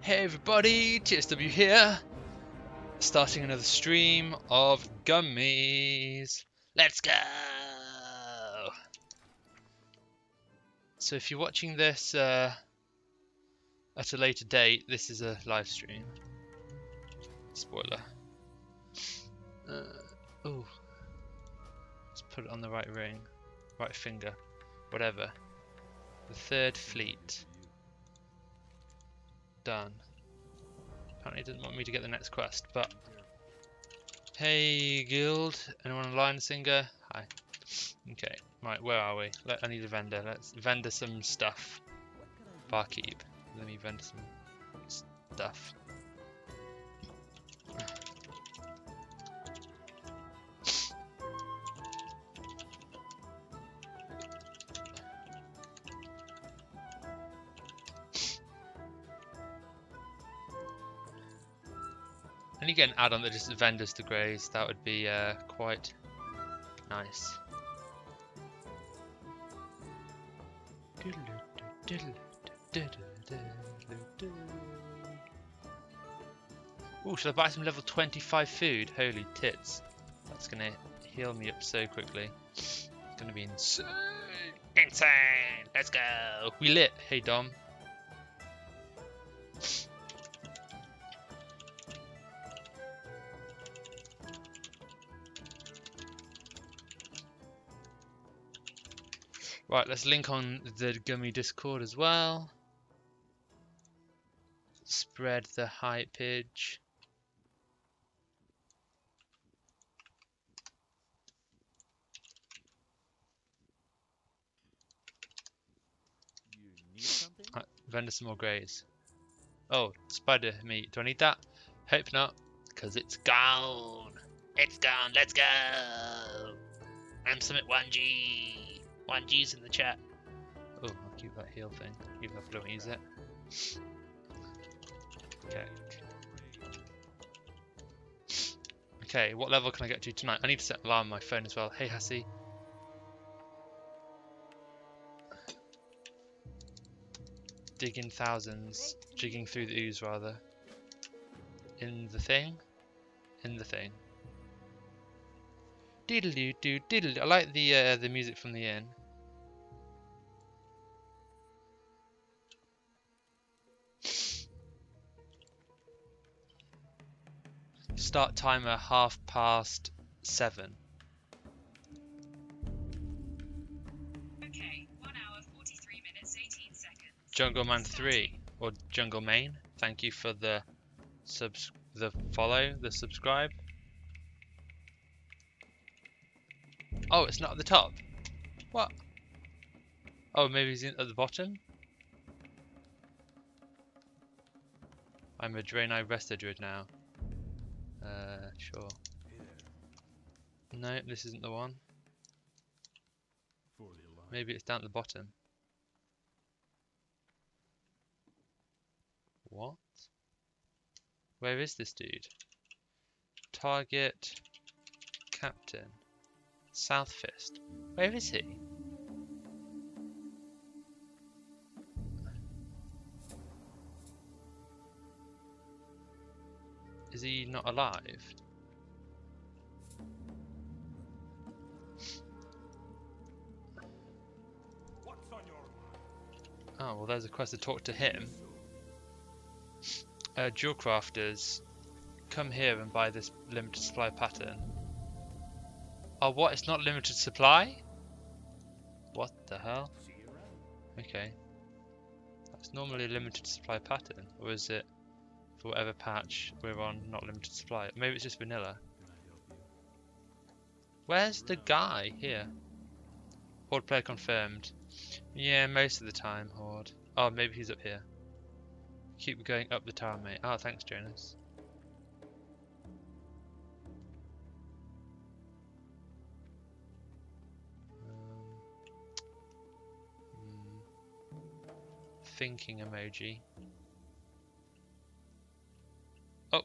Hey everybody, TSW here, starting another stream of gummies. Let's go! So if you're watching this at a later date, this is a live stream. Spoiler. Oh, let's put it on the right ring, right finger, whatever. The third fleet. Done. Apparently it doesn't want me to get the next quest, but hey guild, anyone online singer? Hi. Okay, right, where are we? I need a vendor. Let's vendor some stuff. Barkeep. Let me vendor some stuff. I need to get an add-on that just vendors the greys. That would be quite nice. Oh, should I buy some level 25 food? Holy tits. That's gonna heal me up so quickly. It's gonna be insane. Insane! Let's go! We lit! Hey Dom. Right, let's link on the Gummy Discord as well. Spread the hypeage. Right, vendor some more greys. Oh, spider meat. Do I need that? Hope not, because it's gone. It's gone. Let's go. I'm Summit 1G. 1G's in the chat. Oh, I'll keep that heal thing, even if I don't use it. Okay. Okay, what level can I get to tonight? I need to set an alarm on my phone as well. Hey, Hassie. Digging thousands. Jigging through the ooze, rather. In the thing? In the thing. Diddle-doo-doo, diddle. I like the music from the inn. Start timer 7:30. Okay, 1 hour 43 minutes 18 seconds. Jungle Man 3 or Jungle Main. Thank you for the follow, the subscribe. Oh, it's not at the top. What? Oh, maybe he's at the bottom. I'm a Draenei Resta Druid now. Sure. No, this isn't the one. Maybe it's down at the bottom. What? Where is this dude? Target. Captain. South Fist. Where is he? Is he not alive? Oh, well there's a quest to talk to him. Jewel crafters, come here and buy this limited supply pattern. Oh, what? It's not limited supply? What the hell? Okay. That's normally a limited supply pattern, or is it for whatever patch we're on, not limited supply? Maybe it's just vanilla. Where's the guy? Here. Horde player confirmed. Yeah, most of the time, Horde. Oh, maybe he's up here. Keep going up the tower, mate. Oh, thanks, Jonas. Thinking emoji. Oh!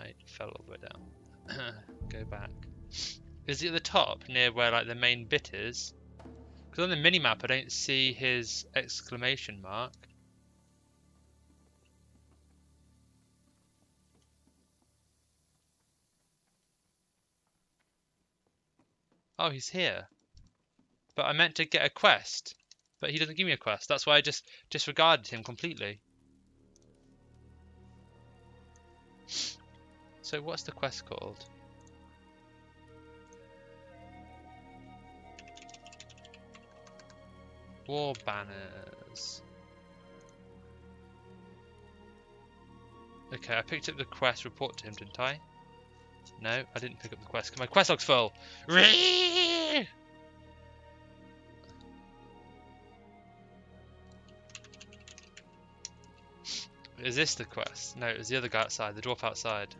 I fell all the way down. Go back. Is he at the top, near where like the main bit is? Because on the minimap I don't see his exclamation mark. Oh, he's here. But I meant to get a quest. But he doesn't give me a quest. That's why I just disregarded him completely. So what's the quest called? War banners. Okay, I picked up the quest. Report to him, didn't I? No, I didn't pick up the quest. My quest log's full. Is this the quest? No, it was the other guy outside, the dwarf outside.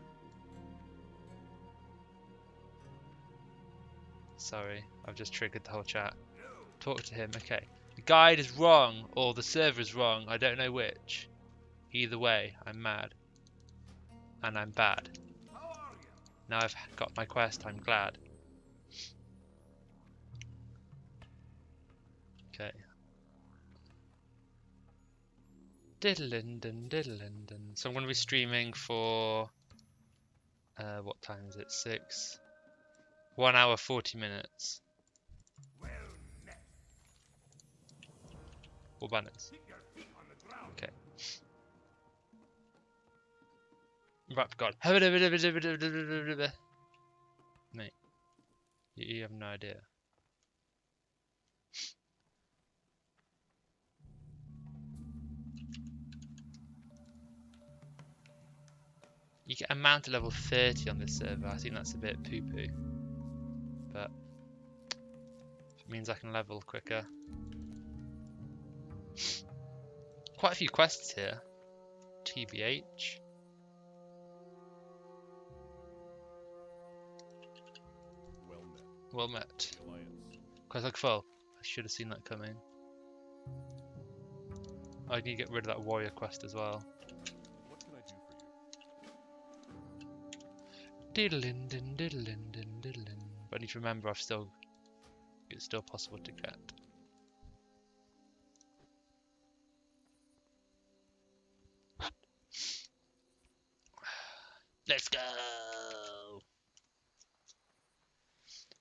Sorry, I've just triggered the whole chat. Talk to him, okay. The guide is wrong, or the server is wrong, I don't know which. Either way, I'm mad. And I'm bad. Now I've got my quest, I'm glad. Okay. Diddle-in-dun, diddle-in-dun. So I'm going to be streaming for... what time is it? 6. 1 hour 40 minutes. Or banners. Okay. Right, God. Mate, you have no idea. You get a mount to level 30 on this server. I think that's a bit poo-poo. But it means I can level quicker. Quite a few quests here. TBH. Well met. Quest log full. I should have seen that coming. I need to get rid of that warrior quest as well. What can I do for you? Diddle-in-din, diddle-in-din, diddle-in. But I need to remember it's still possible to get. Let's go!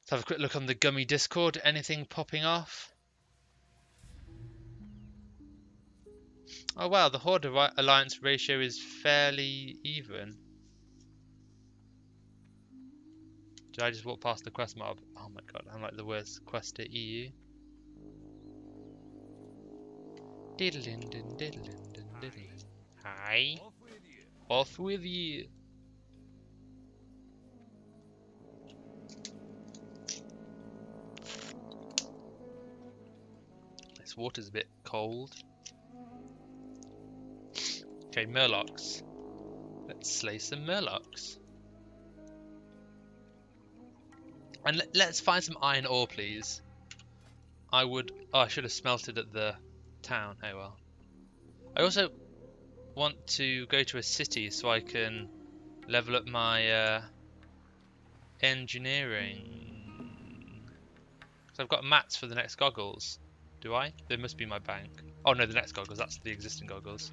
Let's have a quick look on the Gummy Discord. Anything popping off? Oh wow, the Horde Alliance ratio is fairly even. Did I just walk past the quest mob? Oh my god, I'm like the worst quester EU. Diddle-in-din, diddle-in-din, diddle-in. Hi. Off with you. This water's a bit cold. Okay, murlocs. Let's slay some murlocs. And let's find some iron ore, please. I would... Oh, I should have smelted at the town. Oh well. I also want to go to a city so I can level up my engineering. So I've got mats for the next goggles. Do I? They must be in my bank. Oh no, the next goggles. That's the existing goggles.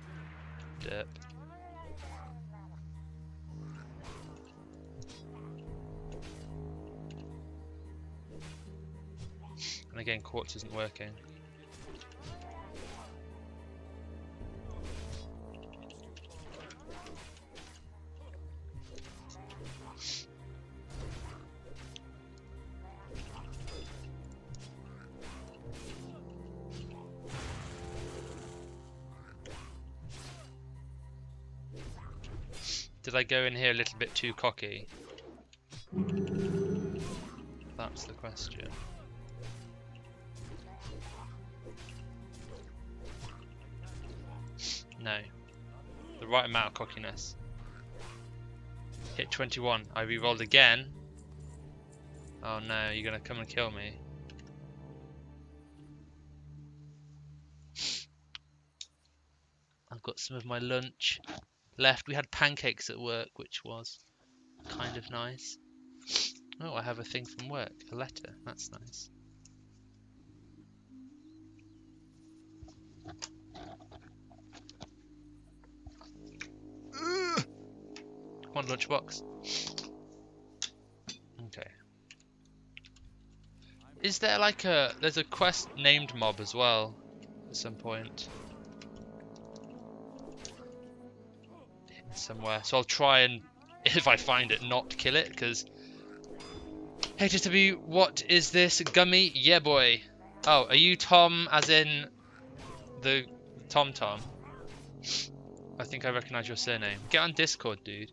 Derp. And again, quartz isn't working. Did I go in here a little bit too cocky? That's the question. No. The right amount of cockiness. Hit 21. I re-rolled again. Oh no, you're gonna come and kill me. I've got some of my lunch left. We had pancakes at work, which was kind of nice. Oh, I have a thing from work. A letter. That's nice. Come on, lunchbox. Okay. Is there like a... There's a quest named mob as well at some point. Hidden somewhere. So I'll try and, if I find it, not kill it, because... Hey JW, what is this? Gummy? Yeah boy. Oh, are you Tom as in the Tom Tom? I think I recognise your surname. Get on Discord, dude.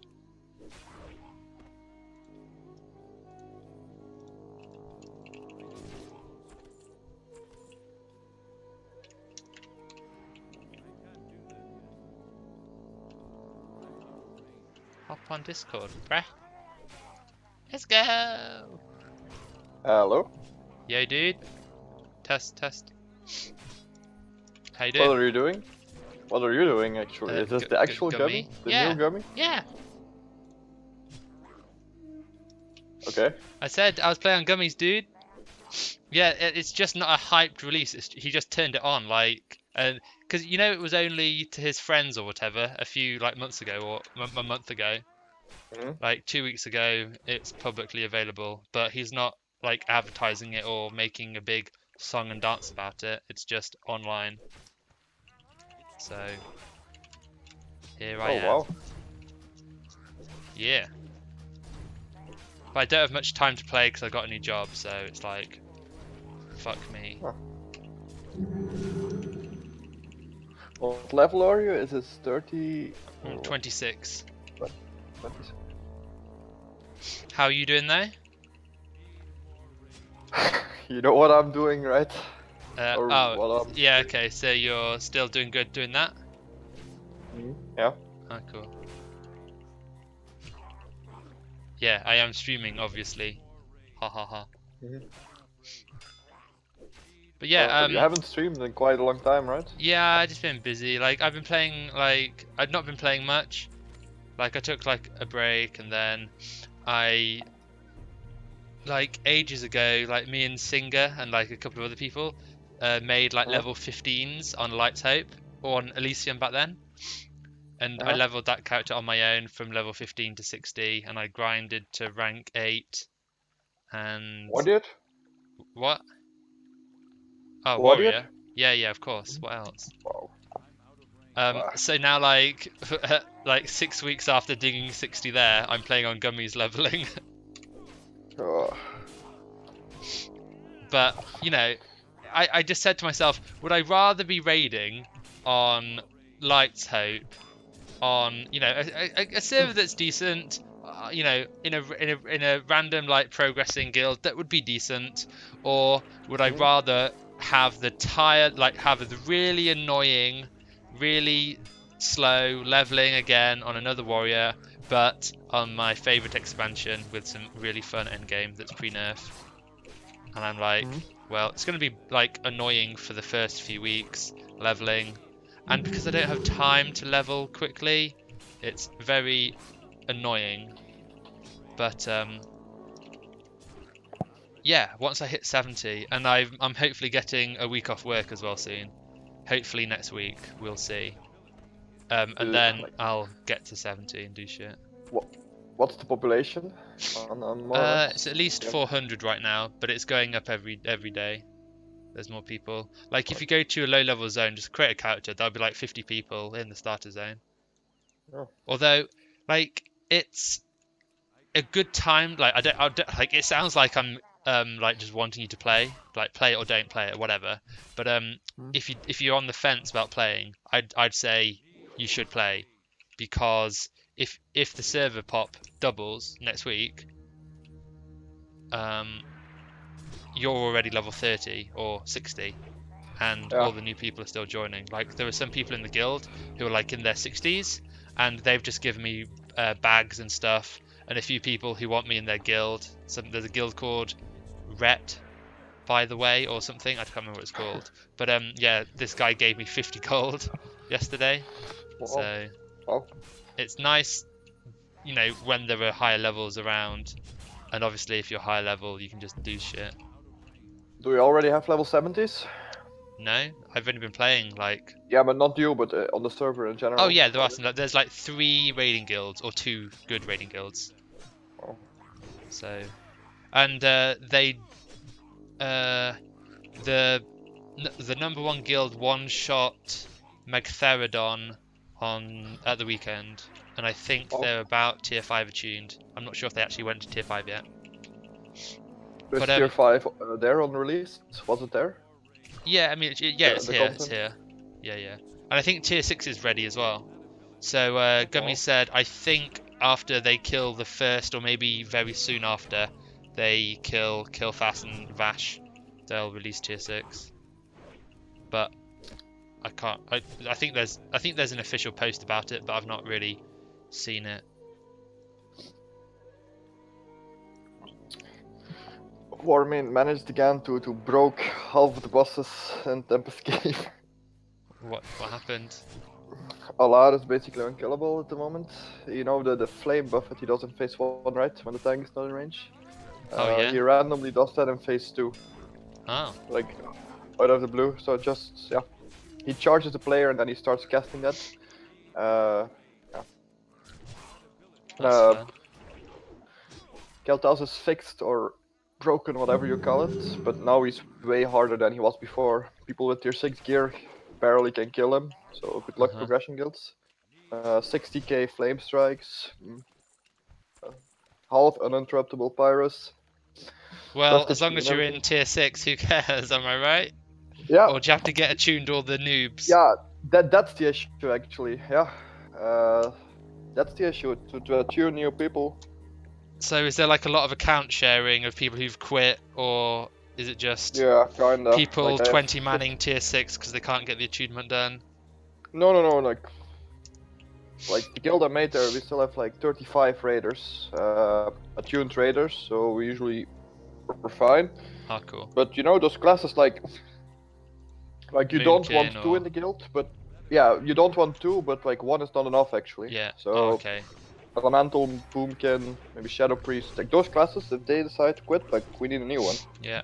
Hop on Discord, bruh. Let's go! Hello? Yo, dude. Test, test. How you doing? What are you doing? What are you doing actually? Is this the actual gummy? The Yeah. new gummy? Yeah. Okay. I said I was playing on gummies, dude. Yeah, it's just not a hyped release. He just turned it on, like, and because you know it was only to his friends or whatever a few like months ago or a month ago, like 2 weeks ago. It's publicly available, but he's not like advertising it or making a big song and dance about it. It's just online. So here I am. Wow. Yeah. But I don't have much time to play because I got a new job, so it's like, fuck me. Huh. What level are you? Is it 30? I'm 26. 26. How are you doing there? You know what I'm doing, right? Or Oh, what I'm... yeah, okay, so you're still doing good doing that? Yeah. Oh, cool. Yeah, I am streaming, obviously. Ha ha ha. But yeah, you haven't streamed in quite a long time, right? yeah, I've just been busy. Like, I've been playing, like, I've not been playing much. Like, I took, like, a break, and then I, like, ages ago, like, me and Singer and, like, a couple of other people made, like, level 15s on Light's Hope, or on Elysium back then. And I leveled that character on my own from level 15 to 60, and I grinded to rank 8. And... What did? What? Oh, Warrior? Warrior? Yeah, yeah, of course. What else? Wow. So now, like, like 6 weeks after digging 60 there, I'm playing on Gummy's leveling. But, you know, I just said to myself, would I rather be raiding on Light's Hope, on, you know, a server that's decent, you know, in a random, like, progressing guild that would be decent, or would I rather have the have the really annoying, really slow leveling again on another warrior, but on my favorite expansion with some really fun endgame that's pre-nerf? And I'm like, well, it's going to be like annoying for the first few weeks leveling, and because I don't have time to level quickly, it's very annoying. But yeah, once I hit 70, and I'm hopefully getting a week off work as well soon. Hopefully next week, we'll see. And then I'll get to 70 and do shit. What's the population? It's at least 400 right now, but it's going up every day. There's more people. Like, if you go to a low level zone, just create a character, there'll be like 50 people in the starter zone. Oh. Although, like, it's a good time. Like, I don't like. It sounds like I'm like just wanting you to play, like play it or don't play it, whatever. But if you're on the fence about playing, I'd say you should play, because if the server pop doubles next week, you're already level 30 or 60, and all the new people are still joining. Like, there are some people in the guild who are like in their 60s, and they've just given me bags and stuff, and a few people who want me in their guild. There's a guild called Ret, by the way, or something. I can't remember what it's called. But yeah, this guy gave me 50 gold yesterday. So it's nice, you know, when there are higher levels around. And obviously, if you're higher level, you can just do shit. Do you already have level 70s? No, I've only been playing like... Yeah, but not you, but on the server in general. Oh yeah, there are some. There's like 3 raiding guilds, or 2 good raiding guilds. Oh. So, and they the number one guild one-shot Magtheridon at the weekend, and I think they're about tier 5 attuned. I'm not sure if they actually went to tier 5 yet. Is But, tier 5 there on release? Was it there? Yeah, I mean, yeah, it's the here. content? It's here. Yeah, yeah. And I think tier 6 is ready as well. So Gummy said, I think after they kill the first, or maybe very soon after they kill Fast and Vash, they'll release tier 6. But I can't. I think there's an official post about it, but I've not really seen it. Warmin managed again to broke half of the bosses in Tempest Cave. What happened? Alar is basically unkillable at the moment. You know the flame buff that he does in phase 1, right? When the tank is not in range. Oh yeah. He randomly does that in phase 2. Oh. Like out of the blue. So just he charges the player and then he starts casting that. Kel'Thas is fixed or broken, whatever you call it, but now he's way harder than he was before. People with tier 6 gear barely can kill him, so good luck progression guilds. 60k flame strikes, half uninterruptible Pyrus. Well, as long as you're in tier 6, who cares, am I right? Yeah. Or do you have to get attuned all the noobs? Yeah, that's the issue actually, yeah. That's the issue, to attune new people. So is there like a lot of account sharing of people who've quit, or is it just kinda. people like 20 manning tier 6 because they can't get the attunement done? No, like the guild I made there, we still have like 35 raiders, attuned raiders, so we're fine. Oh, cool. But you know those classes like you don't want two in the guild, but yeah, you don't want two, but like one is not enough actually. Yeah. So okay. Elemental, Boomkin, maybe Shadow Priest, like those classes, if they decide to quit, like we need a new one. Yeah.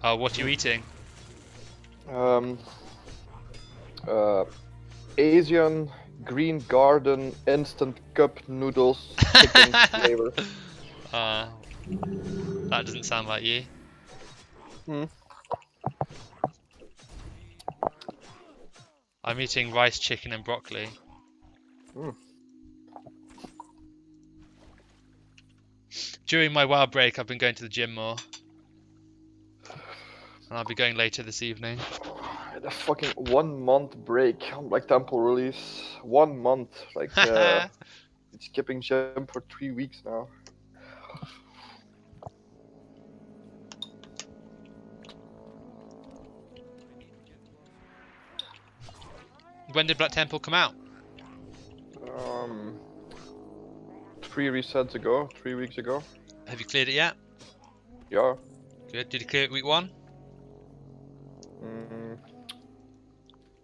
Oh, what are you eating? Asian Green Garden instant cup noodles chicken flavor. That doesn't sound like you. I'm eating rice, chicken, and broccoli. During my wild break, I've been going to the gym more. And I'll be going later this evening. A fucking 1 month break on like Temple release. 1 month. Like, it's skipping gym for 3 weeks now. When did Black Temple come out? 3 resets ago, 3 weeks ago. Have you cleared it yet? Yeah. Good. Did you clear it week 1?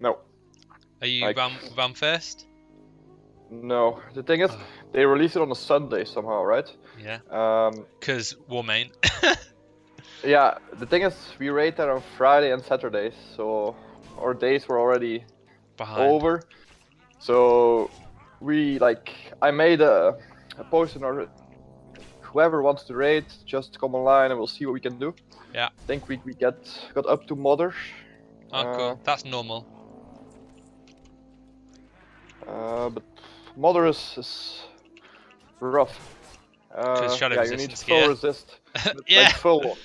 No. Are you round first? No. The thing is, they release it on a Sunday somehow, right? Yeah. Cause Warmain. Yeah. The thing is, we raid that on Friday and Saturdays, so our days were already over. So I made a post in our whoever wants to raid, just come online and we'll see what we can do. Yeah. I think we got up to Mother. Oh, cool. That's normal. But Mother is rough. Shadow yeah, you need resistance full resist. Yeah. Like full.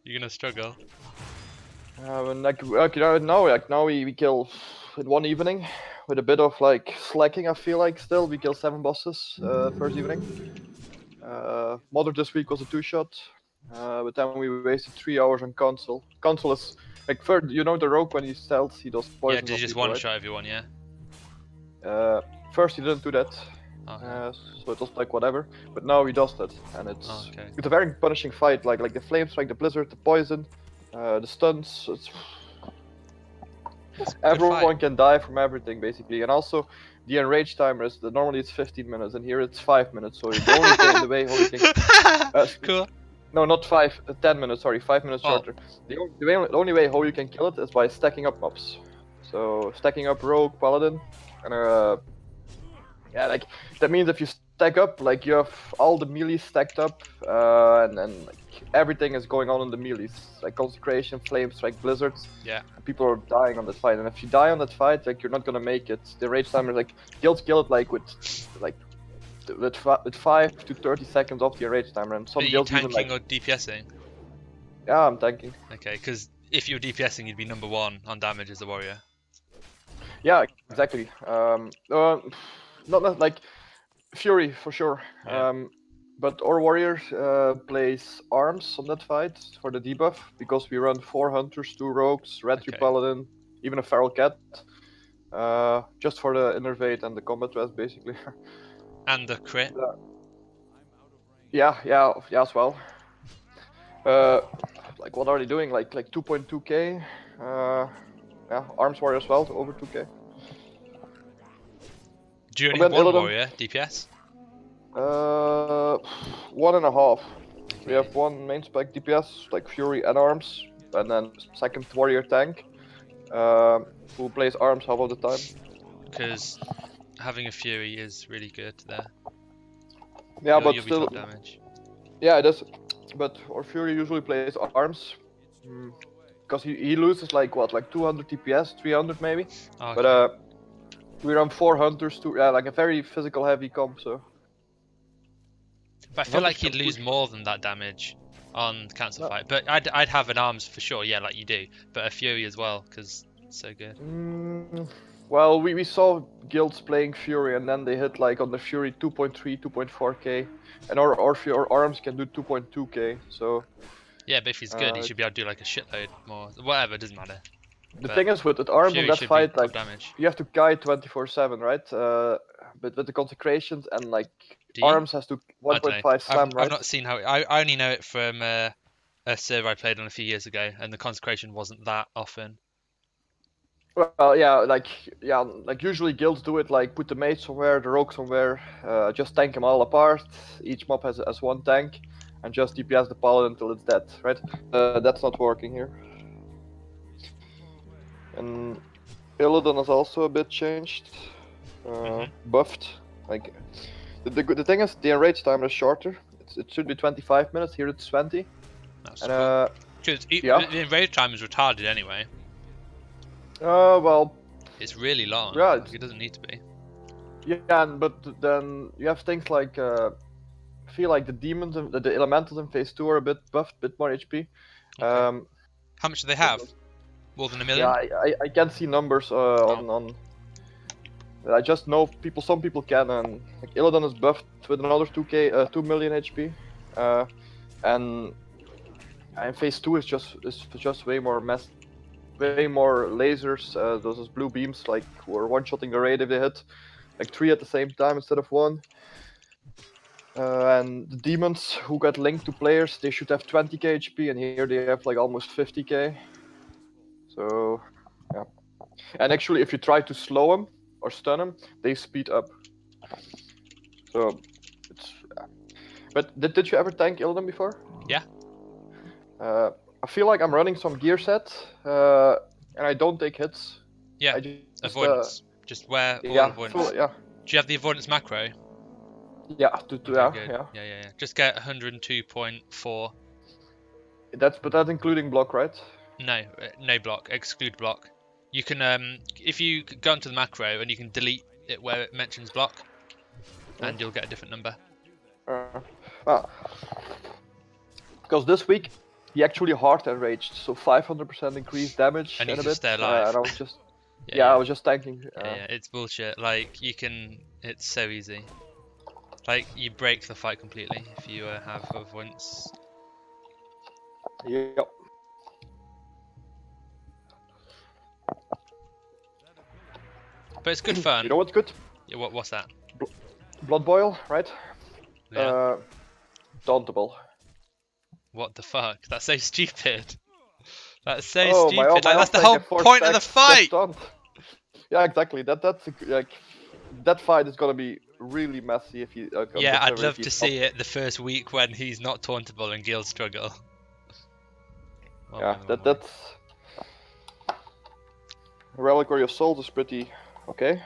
You're gonna struggle. Now we kill in one evening with a bit of like slacking. I feel like still we kill 7 bosses first evening. Mother this week was a 2-shot, but then we wasted 3 hours on console. Console is like first, you know the rogue when he stealths, he does poison. Yeah, did you just one-shot everyone? Yeah. First he didn't do that. Okay. So it was like whatever, but now he does that, and it's a very punishing fight. Like the flame strike, the blizzard, the poison, the stuns. Everyone can die from everything basically, and also the enrage timer is normally it's 15 minutes, and here it's 5 minutes. So the only way how you can cool. No, not 10 minutes. Sorry, 5 minutes shorter. The only way how you can kill it is by stacking up mobs. So stacking up rogue, paladin, and yeah, like that means if you stack up, like you have all the melee stacked up, and then like everything is going on in the melees, like consecration, flame strike, blizzards. Yeah. People are dying on that fight, and if you die on that fight, like you're not gonna make it. The rage timer, like guilds kill it like with 5 to 30 seconds off the rage timer, and some Are you guilds even tanking like. or DPSing? Yeah, I'm tanking. Okay, because if you're DPSing, you'd be number 1 on damage as a warrior. Yeah, exactly. Not like Fury for sure. Yeah. But our warrior plays arms on that fight for the debuff because we run 4 hunters, 2 rogues, red Okay. paladin, even a feral cat, just for the innervate and the combat rest basically. And the crit. Yeah, as well. Like what are they doing? Like 2.2k. Yeah, arms warrior as well, over 2k. Do you only And have then one Illidan- warrior, DPS? 1.5. We have one main spec DPS, like Fury and arms, and then second warrior tank, who plays arms half of the time. Because having a Fury is really good there. Yeah, but you'll be still, top damage. yeah, it is. But our Fury usually plays arms, because he loses like what, like 200 TPS, 300 maybe. Okay. But we run 4 hunters to like a very physical heavy comp, so. But I feel like Hunters he'd can lose push. more than that damage on cancel No. fight. But I'd have an arms for sure, yeah, like you do. But a Fury as well, because it's so good. Well, we saw guilds playing Fury, and then they hit like on the Fury 2.3, 2.4k, and our arms can do 2.2k. So Yeah, but if he's good, he should be able to do like a shitload more. Whatever, doesn't matter. the But thing is with arms Fury on that should fight, be top like damage. you have to guide 24/7, right? But with the consecrations and like Do you? arms has to I don't know. 1.5 slam, right? I've not seen how. I only know it from a server I played on a few years ago, and the consecration wasn't that often. Well, yeah, like usually guilds do it like put the mage somewhere, the rogue somewhere, just tank them all apart. Each mob has one tank, and just DPS the paladin until it's dead, right? That's not working here. And Illidan is also a bit changed, buffed. Like the thing is, the enrage time is shorter. It should be 25 minutes. Here it's 20. That's And because yeah. the invade time is retarded anyway. well, It's really long. Yeah, Like, it doesn't need to be. yeah, but then you have things like I feel like the demons and the elementals in phase 2 are a bit buffed, bit more HP. Okay. How much do they have? More than 1 million? Yeah, I can't see numbers on. I just know people. Some people can, and like Illidan is buffed with another 2 million HP, and phase 2 is just way more way more lasers. Those blue beams like were one-shotting the raid if they hit, like 3 at the same time instead of 1. And the demons who got linked to players, they should have 20k HP, and here they have like almost 50k. So, yeah. And actually, if you try to slow them or stun them, they speed up. So, it's. But did you ever tank Illidan before? Yeah. I feel like I'm running some gear set, and I don't take hits. Yeah. I just, Avoidance. Just wear all yeah, avoidance. yeah, Do you have the avoidance macro? yeah, Okay, yeah, good. yeah. Yeah. Just get 102.4. But that's including block, right? No, no block. Exclude block. You can if you go into the macro and you can delete it where it mentions block, and you'll get a different number. Because this week he actually hard enraged, so 500% increased damage And you and a can bit. stay alive. And I was just Yeah, I was just tanking. yeah, it's bullshit. Like you can, it's so easy. Like you break the fight completely if you have avoidance. Yep. But it's good fun. You know what's good? Yeah, what's that? Blood boil, right? Yeah. Dauntable. What the fuck? That's so stupid. That's so Oh, stupid. Like my that's the off whole tank at 4 point of the stacks, fight. just daunt. Yeah, exactly. That's like that fight is gonna be really messy if you. Yeah, I'd love to see it the first week when he's not tauntable and Gil struggle. Yeah, that's. Reliquary of Souls is pretty okay.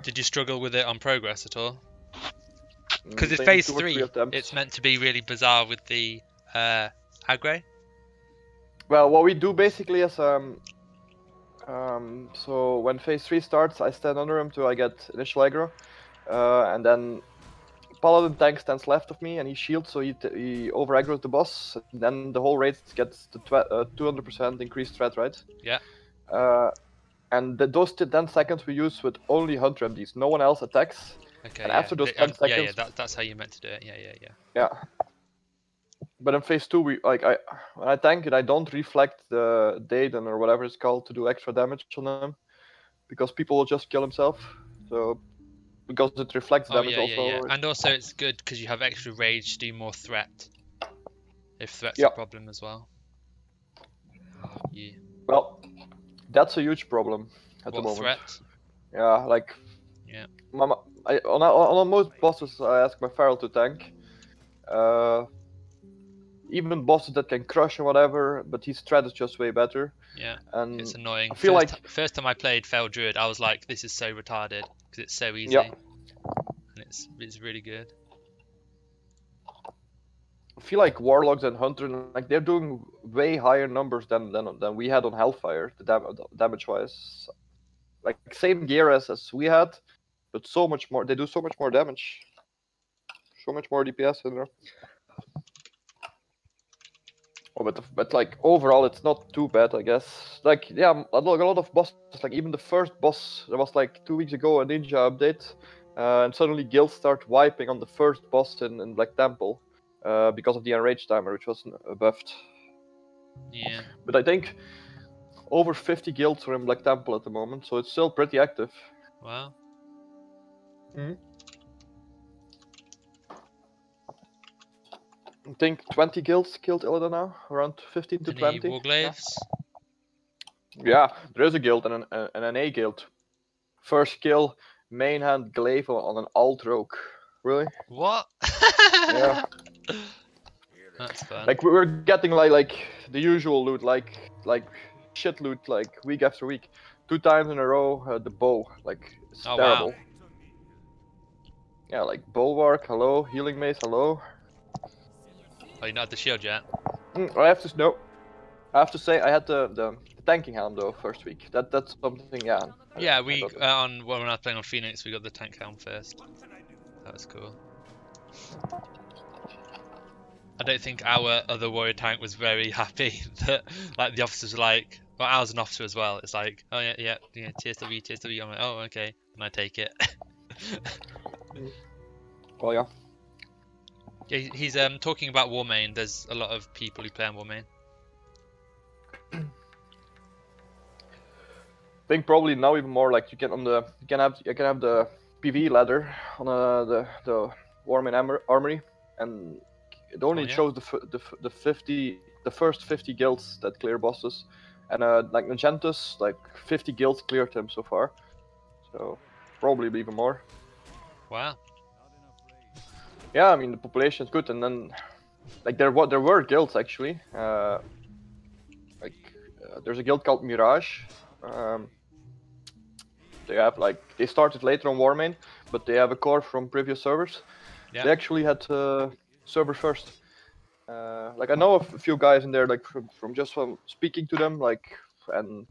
Did you struggle with it on progress at all? Because it's think phase 2 or 3 3, attempts. it's meant to be really bizarre with the aggro. Well, what we do basically is so when phase 3 starts, I stand under him till I get initial aggro, and then Paladin tank stands left of me and he shields, so he over aggroes the boss, and then the whole raid gets the 200% increased threat, right? Yeah. And those 10 seconds we use with only Hunter MDs, no one else attacks. Okay. And Yeah. after those 10 seconds, That's how you meant to do it. Yeah. yeah. But in phase 2, when I tank it, I don't reflect the addon or whatever it's called to do extra damage on them, because people will just kill himself. So because it reflects damage also. Yeah. And also it's good because you have extra rage to do more threat. If threat's Yeah. a problem as well. Yeah. Well, that's a huge problem at the What moment. threat? Yeah, like. Yeah. On most bosses, I ask my feral to tank. Even bosses that can crush and whatever, but his threat is just way better. Yeah. And It's annoying. I feel First time I played Fel Druid, I was like, this is so retarded because it's so easy. Yeah. And it's really good. I feel like Warlocks and Hunter, like they're doing way higher numbers than we had on Hellfire, the damage wise. Like same gear as we had, but so much more. They do so much more damage. So much more DPS in there. Oh, but like overall, it's not too bad, I guess. Like yeah, a lot of bosses. Like even the first boss, there was like 2 weeks ago a ninja update, and suddenly guilds start wiping on the first boss in Black Temple, because of the enrage timer, which was buffed. Yeah. But I think over 50 guilds are in Black Temple at the moment, so it's still pretty active. Wow. I think 20 guilds killed Illidan now, around 15 to Any 20. warglaives? Yeah, there is a guild and an A guild. First kill, main hand glaive on an alt rogue. Really? What? Yeah. That's fun. Like we're getting like the usual loot, like shit loot, like week after week. 2 times in a row, the bow, like it's Oh, terrible. wow. Yeah, like bulwark, hello, healing mace, hello. Oh, you not had the shield yet? I have to say I had the tanking helm though first week. That's something, yeah. Yeah, I got it. when I was playing on Phoenix, we got the tank helm first. That was cool. I don't think our other warrior tank was very happy that like the officers were like, well, I was an officer as well. It's like, oh yeah, TSW. I'm like, oh okay, and I take it. Well, yeah. Yeah, he's talking about Warmane. There's a lot of people who play on Warmane. I think probably now even more like you can have the PV ladder on the Warmane armory, and it only shows the first 50 guilds that clear bosses, and like Nagentus, like 50 guilds cleared him so far, so probably be even more. Wow. Yeah, I mean the population is good, and then like there were guilds actually. There's a guild called Mirage. They started later on Warmane, but they have a core from previous servers. Yeah. They actually had server first. Like I know a few guys in there, like from speaking to them, like, and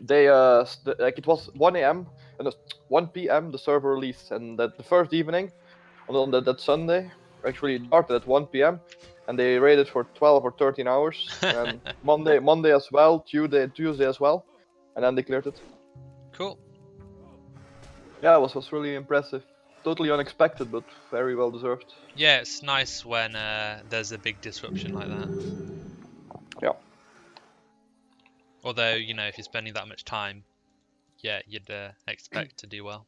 they like it was 1 a.m. and 1 p.m. the server released, and that the first evening on that Sunday actually started at 1 p.m. and they raided for 12 or 13 hours, and Monday as well, Tuesday as well, and then they cleared it. Cool. Yeah, it was really impressive. Totally unexpected, but very well deserved. Yeah, it's nice when there's a big disruption like that. Yeah. Although, you know, if you're spending that much time, yeah, you'd expect to do well.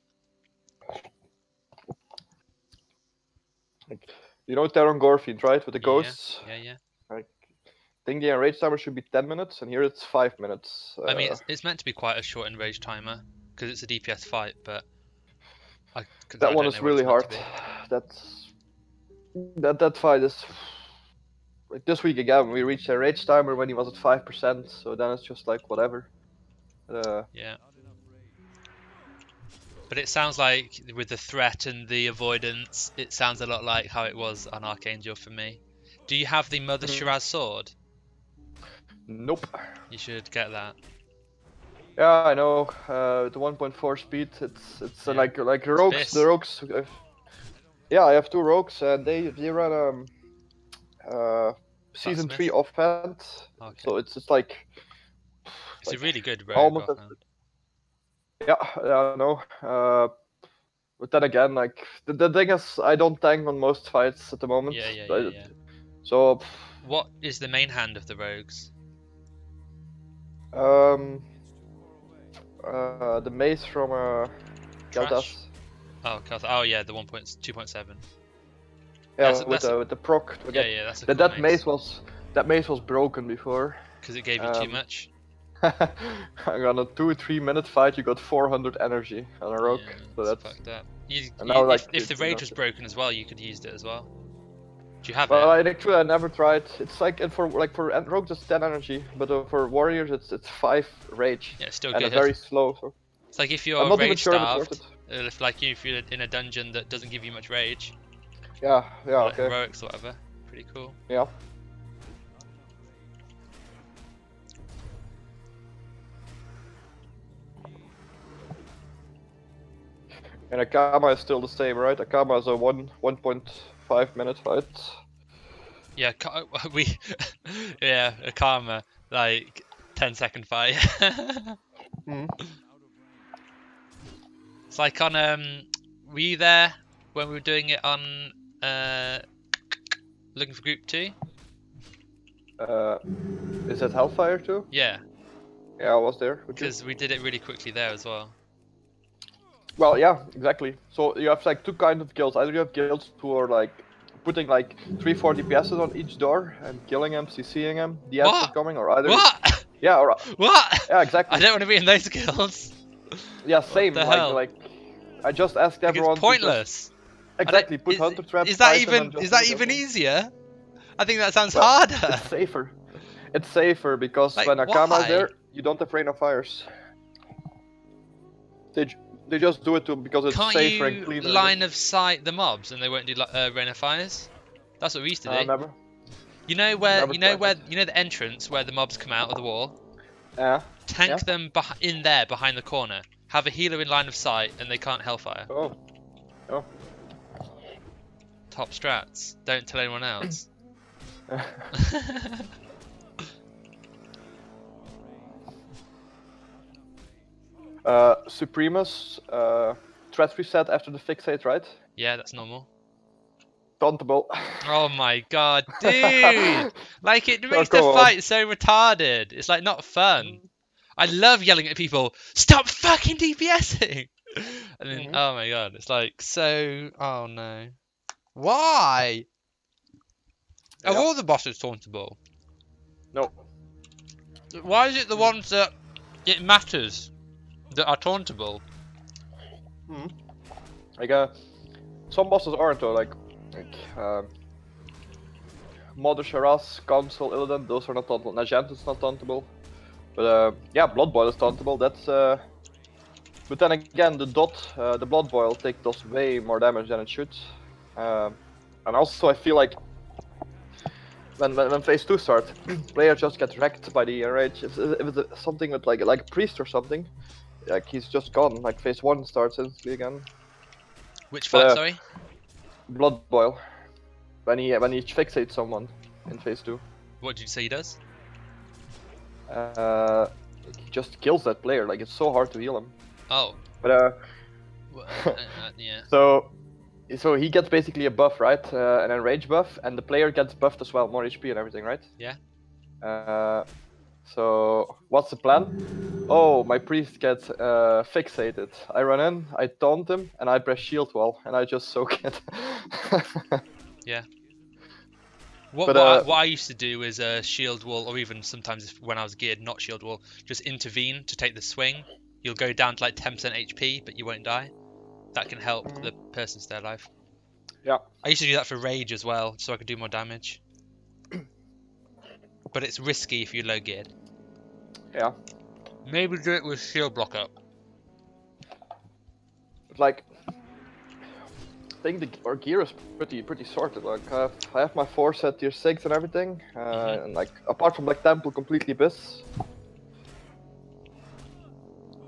Like, you know Terran Gorfield, right? With the ghosts? Yeah. Like, I think the enrage timer should be 10 minutes, and here it's 5 minutes. I mean, it's meant to be quite a short enrage timer, because it's a DPS fight, but... that one is really hard. That fight is... Like this week again, we reached a rage timer when he was at 5%, so then it's just like whatever. Yeah. But it sounds like with the threat and the avoidance, it sounds a lot like how it was on Archangel for me. Do you have the Mother Shiraz sword? Nope. You should get that. Yeah, I know. The 1.4 speed. It's Yeah. like rogues. Fist. The rogues. Yeah, I have 2 rogues, and they run season Blacksmith? 3 offhand. Okay. So it's like. It's a really good rogue almost as offhand. Yeah, I know. But then again, like the thing is, I don't tank on most fights at the moment. Yeah. So, What is the main hand of the rogues? the mace from Trash? Galdas. Oh yeah, the 1.2.7. Yeah, That's- with the proc. To get, Yeah, that's a that cool that mace was broken before. because it gave you too much. On a 2-3 minute fight, you got 400 energy on a rogue. Yeah, So it's that's. fucked up. And now, like, If the it's rage enough was to- broken as well, you could use it as well. Do you have Well, it? I never tried. It's like for rogues it's 10 energy, but for warriors it's 5 rage. Yeah, it's still And good. it's very slow. So It's like if I'm you're not even rage sure if it's worth starved, it. if you're in a dungeon that doesn't give you much rage, Yeah, like okay. heroics or whatever, pretty cool. Yeah. And Akama is still the same, right? Akama is a 1.5 minute fight. Yeah, a karma like 10-second fight. Mhm. It's like on were you there when we were doing it on looking for group 2? Is that Hellfire too? Yeah, Yeah, I was there. with you. because we did it really quickly there as well. Well, yeah, exactly. So you have like 2 kinds of guilds. Either you have guilds who are like putting like 3-4 DPSs on each door and killing them, CCing them, the ads What? are coming, or either What? yeah, or What? yeah, exactly. I don't want to be in those guilds. Yeah, same. the hell? Like I just asked Like, everyone it's pointless. to just exactly put is, hunter traps. is that fight them, even and just is that do even them. easier? I think that sounds Well, harder. It's safer. It's safer because Like, when Akama's why? there, you don't have rain of fires. They just do it because it's Can't safer and you cleaner. line of sight the mobs and they won't do rain of fires? That's what we used to do. Never. You know where never tried you know the entrance where the mobs come out of the wall? Yeah. Tank Yeah. them in there behind the corner. Have a healer in line of sight and they can't hellfire. Oh. Oh. Top strats. Don't tell anyone else. Supremus, threat reset after the fixate, right? Yeah, that's normal. Tauntable. Oh my god, dude! Like, it makes come the on. fight so retarded. It's like not fun. I love yelling at people, stop fucking DPSing! And then, oh my god, it's like so. Oh no. Why? Are Yeah. all the bosses tauntable? No. Why is it the ones that it matters that are tauntable? Like some bosses aren't though. Like Mother Sharaz, Council, Illidan, those are not tauntable. Najant is not tauntable. But yeah, Blood Boil is tauntable. That's but then again, the Blood Boil does way more damage than it should. And also I feel like when phase 2 starts, players just get wrecked by the enrage. If it's something with like a priest or something, like he's just gone. Like phase 1 starts instantly again. Which fight, Uh, sorry? Blood Boil. When he fixates someone in phase 2. What did you say he does? He just kills that player. Like it's so hard to heal him. Oh. But Yeah. so he gets basically a buff, right? An enrage buff, and the player gets buffed as well, more HP and everything, right? Yeah. So what's the plan? Oh, my priest gets fixated. I run in, I taunt him, and I press shield wall, and I just soak it. Yeah. But, What I used to do is shield wall, or even sometimes when I was geared, not shield wall, just intervene to take the swing. You'll go down to like 10% HP, but you won't die. That can help the person stay alive. Yeah. I used to do that for rage as well, so I could do more damage. But it's risky if you're low geared. Yeah. Maybe do it with shield block up. like, I think our gear is pretty sorted. Like I have my 4 set tier 6 and everything, and like apart from Black Temple, completely Abyss.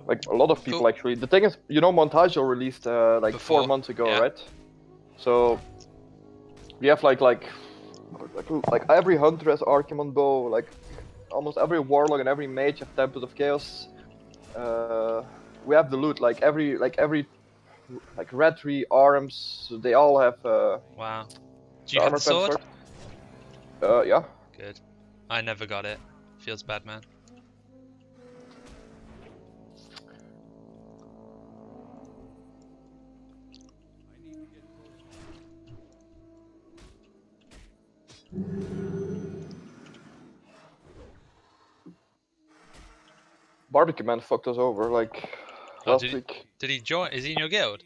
Like a lot of people Cool. actually. The thing is, you know, montage released like Before, 4 months ago, yeah. right? So we have like every hunter has Archimon bow, like almost every warlock and every mage have Tempest of Chaos. We have the loot, like every red tree arms, they all have Wow. Do you the have armor the sword? Yeah. Good. I never got it. Feels bad, man. Barbecue Man fucked us over like Oh, last did he- week. Did he join? Is he in your guild?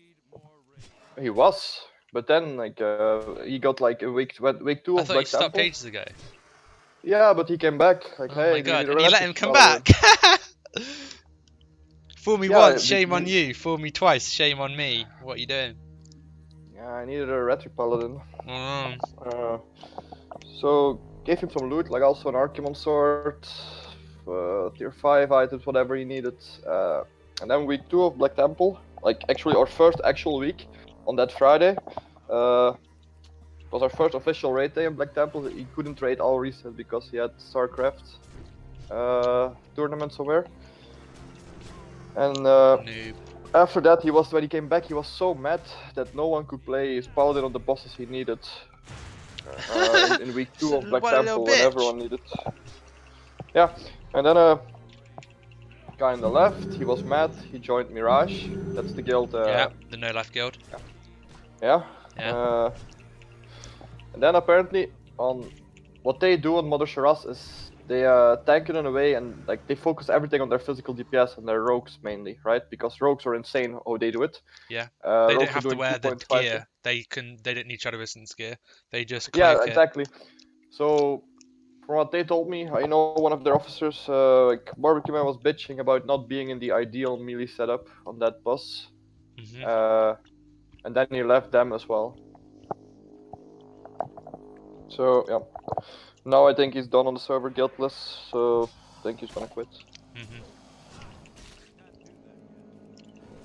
He was, but then like he got like week 2 I of thought Black you stopped Temple. ages ago. Yeah, but he came back. Like, Oh hey, my do you god, need a and you let recipe him come follower? back! Fool me Yeah, once, we- shame on we- you. Fool me twice, shame on me. What are you doing? Yeah, I needed a retro paladin. Mm. So gave him some loot, like also an Archimon sword, tier 5 items, whatever he needed. And then week 2 of Black Temple, like actually our first actual week on that Friday. Was our first official raid day in Black Temple. He couldn't raid all recent because he had StarCraft tournament somewhere. And Noob. after that, when he came back, he was so mad that no one could play his paladin on the bosses he needed. In week 2 of Black What a little Temple, when bitch. everyone needed. Yeah, and then guy on the left, he was mad. He joined Mirage. That's the guild. Yeah, the No Life Guild. Yeah. Yeah. And then apparently on what they do on Mother Shiraz is they tank it in a way and like they focus everything on their physical DPS and their rogues mainly, right? Because rogues are insane how they do it. Yeah. They Rogues don't are have to doing wear the 2.5. gear. They don't need shadow resistance gear. They just Yeah, cloak it. exactly. So from what they told me, I know one of their officers, like Barbecue Man, was bitching about not being in the ideal melee setup on that boss. And then he left them as well. So yeah, now I think he's done on the server guildless, so I think he's gonna quit.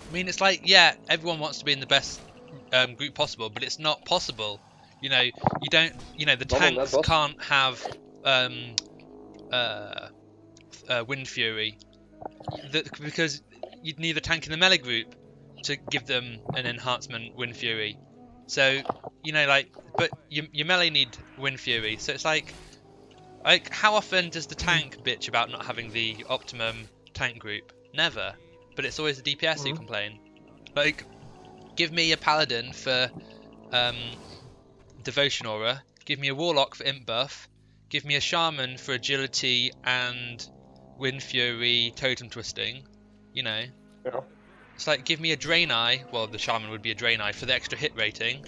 I mean, it's like, yeah, everyone wants to be in the best group possible, but it's not possible. You know, you don't. You know, the Not on that tanks boss. can't have Wind Fury because you'd need a tank in the melee group to give them an enhancement Wind Fury. So you know, like, but your melee need Wind Fury. So it's like how often does the tank bitch about not having the optimum tank group? Never. But it's always the DPS who complain. Like, give me a paladin for Devotion Aura. Give me a warlock for Imp buff. Give me a shaman for agility and Wind Fury totem twisting. You know. Yeah. It's like, give me a Draenei. Well, the shaman would be a Draenei for the extra hit rating.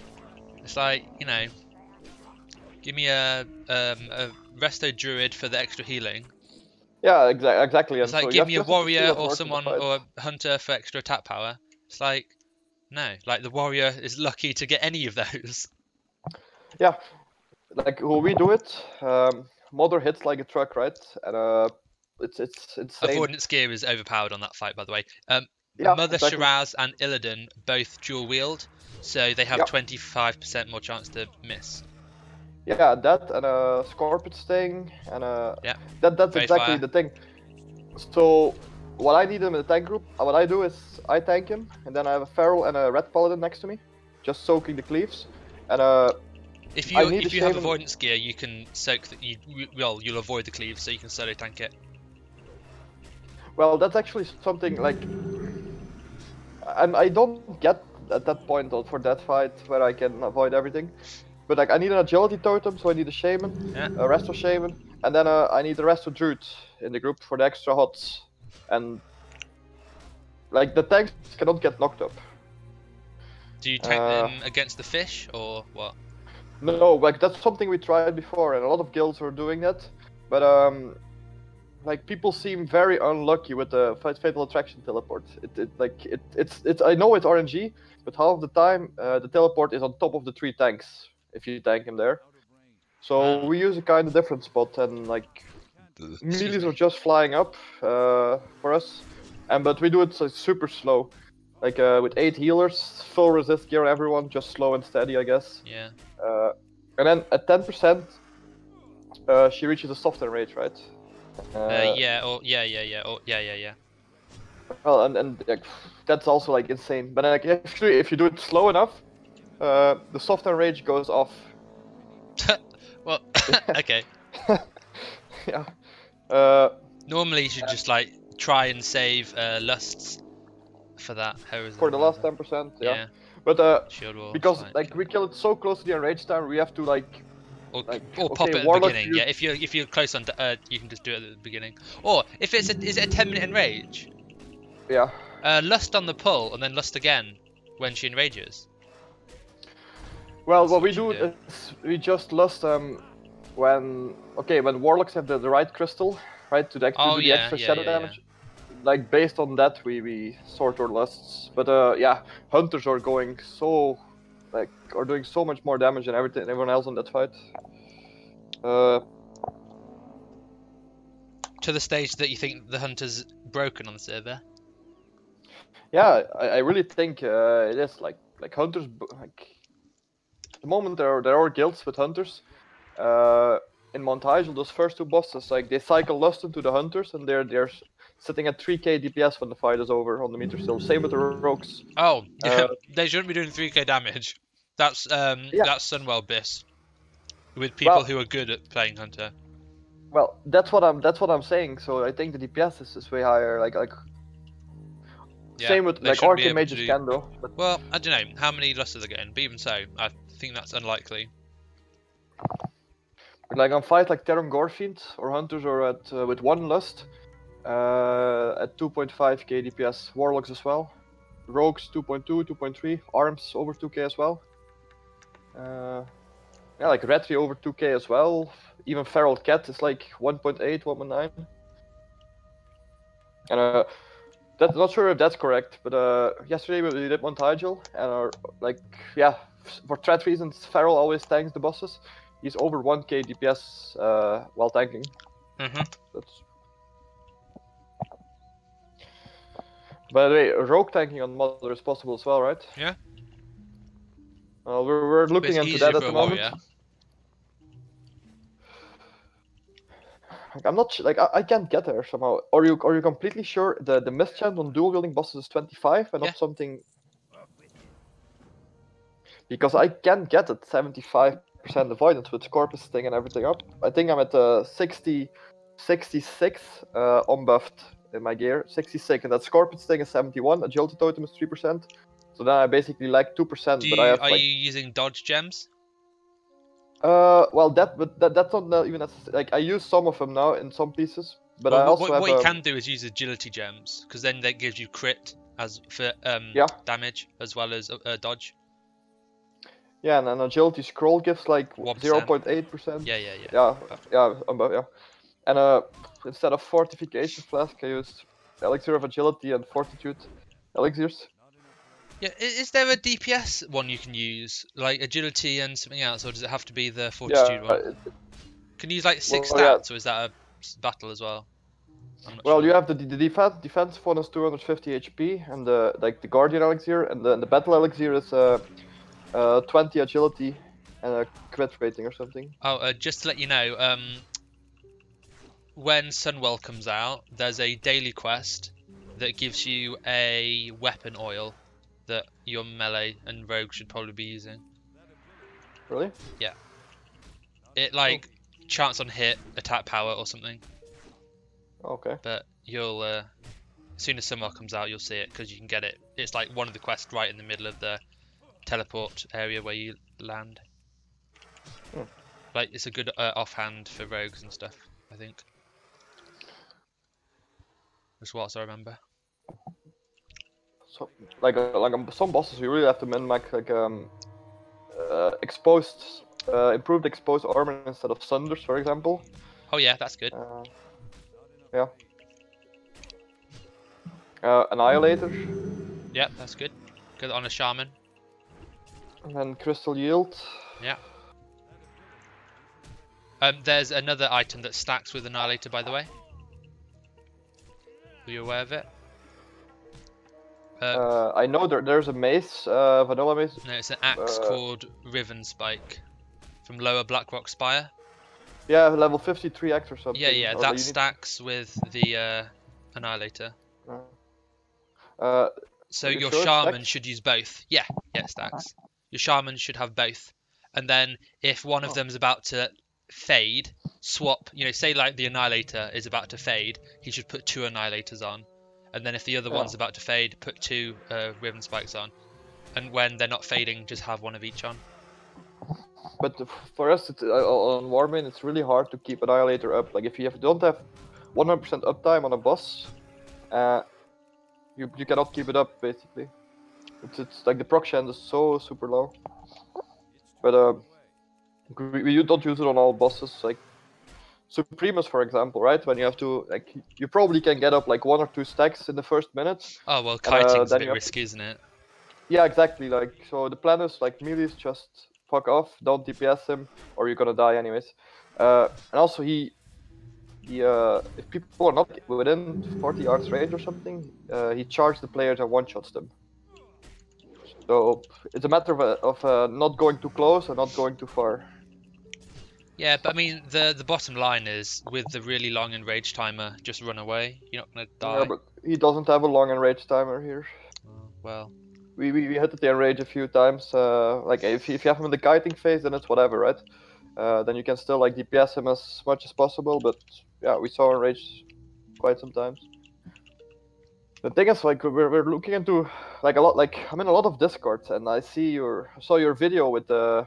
It's like, you know, give me a Resto Druid for the extra healing. Yeah, exactly. It's and like, so give me a you have to see warrior what or works in the someone fight. or a hunter for extra attack power. It's like, no, like the warrior is lucky to get any of those. Yeah, like when we do it, Mother hits like a truck, right? And it's insane. Avoidance gear is overpowered on that fight, by the way. Yeah, Mother exactly. Shiraz and Illidan both dual wield, so they have Yeah. 25% more chance to miss. Yeah, that and a Scorpion Sting and Yeah. that's Very exactly fire. the thing. So what I need him in the tank group, what I do is I tank him and then I have a Feral and a Red Paladin next to me, just soaking the cleaves. And If I you need if a you have shaman- avoidance gear, you can soak that. You'll avoid the cleave, so you can solo tank it. well, that's actually something like, and I don't get at that point for that fight where I can avoid everything. But like I need an agility totem, so I need a shaman, Yeah. a resto shaman, and then I need the resto druid in the group for the extra hots. And like the tanks cannot get knocked up. Do you tank them against the fish or what? No, like that's something we tried before, and a lot of guilds were doing that. But like people seem very unlucky with the fatal attraction teleport. It's I know it's RNG, but half the time the teleport is on top of the 3 tanks if you tank him there. So Wow. we use a kind of different spot, and like Excuse melees me. are just flying up for us, but we do it super slow, like with 8 healers, full resist gear on everyone, just slow and steady, I guess. Yeah. And then at 10%, she reaches a soft enrage, right? Yeah. Or yeah. Or yeah. Well, and like, that's also like insane. But like if you do it slow enough, the soft enrage goes off. Well, okay. Yeah. Normally you should just like try and save lusts for that. Heroism For the or last whatever. 10%, Yeah. yeah. But Shield wall. because fine, like okay. we kill it so close to the enrage time, we have to like Or, like, or pop okay, it at the Warlock beginning. use- Yeah, if you're close on, you can just do it at the beginning. Or if it's is it a 10-minute enrage? yeah. Lust on the pull and then lust again when she enrages. Well, That's what what we you do do. is we just lust when warlocks have the right crystal, right, to Oh, do the yeah, extra yeah, shadow yeah, yeah. damage. Like based on that, we sort our lusts. But yeah, hunters are going so like are doing so much more damage than everyone else in that fight. To the stage that you think the hunter's broken on the server. Yeah, I really think it is like hunters like at the moment there are guilds with hunters. In montage, those first 2 bosses, like they cycle lust into the hunters, and they're sitting at 3k DPS when the fight is over on the meter still. Same with the rogues. Oh, they shouldn't be doing 3k damage. That's Yeah. that's Sunwell Biss with people Well, who are good at playing hunter. well, that's what I'm saying. So I think the DPS is way higher. Like Yeah, same with they like shouldn't be arcane able to mages do- can though. But Well, I don't know how many lusts are they getting, but even so, I think that's unlikely. like on fights like Terran Gorefiend or hunters are at with 1 lust at 2.5k DPS. Warlocks as well. Rogues 2.2, 2.3. Arms over 2k as well. Yeah, like Retri over 2k as well. Even Feral Cat is like 1.8, 1.9. And that's not sure if that's correct, but yesterday we did Montigel, and like yeah, for threat reasons, Feral always tanks the bosses. He's over 1k DPS while tanking. Mm-hmm. That's. By the way, rogue tanking on Mother is possible as well, right? Yeah. We're looking It's into easier that at for the a moment. warrior. Like, I'm not like I can't get there somehow. Are you completely sure the mischance on dual wielding bosses is 25 and Yeah. not something? Because I can get it 75% avoidance with Corpus Sting and everything up. I think I'm at 66 unbuffed in my gear. 66, and that Scorpion Sting is 71. Agility totem is 3%. So then I basically lack 2%, but I have Are like. you using dodge gems? Well, that's not even necessary. Like I use some of them now in some pieces, but I also have. What you can do is use agility gems, because then that gives you crit as for Yeah. damage as well as dodge. Yeah, and an agility scroll gives like 1%. 0.8%. Yeah. Yeah. And instead of fortification flask, I used elixir of agility and fortitude elixirs. Yeah, is there a DPS one you can use, like agility and something else, or does it have to be the fortitude one? Can you use like 6 well, yeah. stats, or is that a battle as well? I'm not Well, sure. you have the defense one is 250 HP, and the guardian elixir, and the battle elixir is 20 agility and a crit rating or something. Oh, just to let you know, when Sunwell comes out, there's a daily quest that gives you a weapon oil that your melee and rogue should probably be using. Really? Yeah. It like chance on hit, attack power or something. Okay. But you'll as soon as Sunwell comes out, you'll see it because you can get it. It's like one of the quests right in the middle of the teleport area where you land. Like it's a good offhand for rogues and stuff, I think. That's what I remember. So, like some bosses, you really have to min-max like exposed, improved exposed armor instead of sunders, for example. Oh yeah, that's good. Yeah. Annihilator, Yep, that's good. Good on a shaman. and then Crystal Yield. Yeah. There's another item that stacks with Annihilator, by the way. Are you aware of it? I know there's a mace, vanilla mace. No, it's an axe called Riven Spike from Lower Blackrock Spire. Yeah, level 53 X or something. Yeah, or that you stacks with the Annihilator. So are you your sure it shaman stacks? should use both. Yeah, it stacks. Your shaman should have both. And then if one of them's about to fade, swap, say like the Annihilator is about to fade, he should put 2 Annihilators on. And then if the other one's about to fade, put 2 Riven Spikes on. And when they're not fading, just have one of each on. But for us, on Warmane, it's really hard to keep Annihilator up. Like if you don't have 100% uptime on a boss, you cannot keep it up basically. It's like the proc chance is so super low. But we don't use it on all bosses. Like Supremus, for example, right? When you have to you probably can get up like 1 or 2 stacks in the first minute. Oh well, kiting's a then bit risky, isn't it? Yeah, exactly. Like so, the plan is like melee's just fuck off, don't DPS him, or you're gonna die anyways. And also if people are not within 40 yards range or something, he charges the players and one-shots them. So it's a matter of not going too close and not going too far. Yeah, but I mean, the bottom line is, with the really long enrage timer, just run away. You're not gonna die. Yeah, but he doesn't have a long enrage timer here. Oh, well. We hit the enrage a few times. Like if you have him in the kiting phase, then it's whatever, right? Then you can still like DPS him as much as possible. But yeah, we saw enrage quite sometimes. The thing is, like we're looking into like a lot. Like I'm in a lot of Discords, and I saw your video with the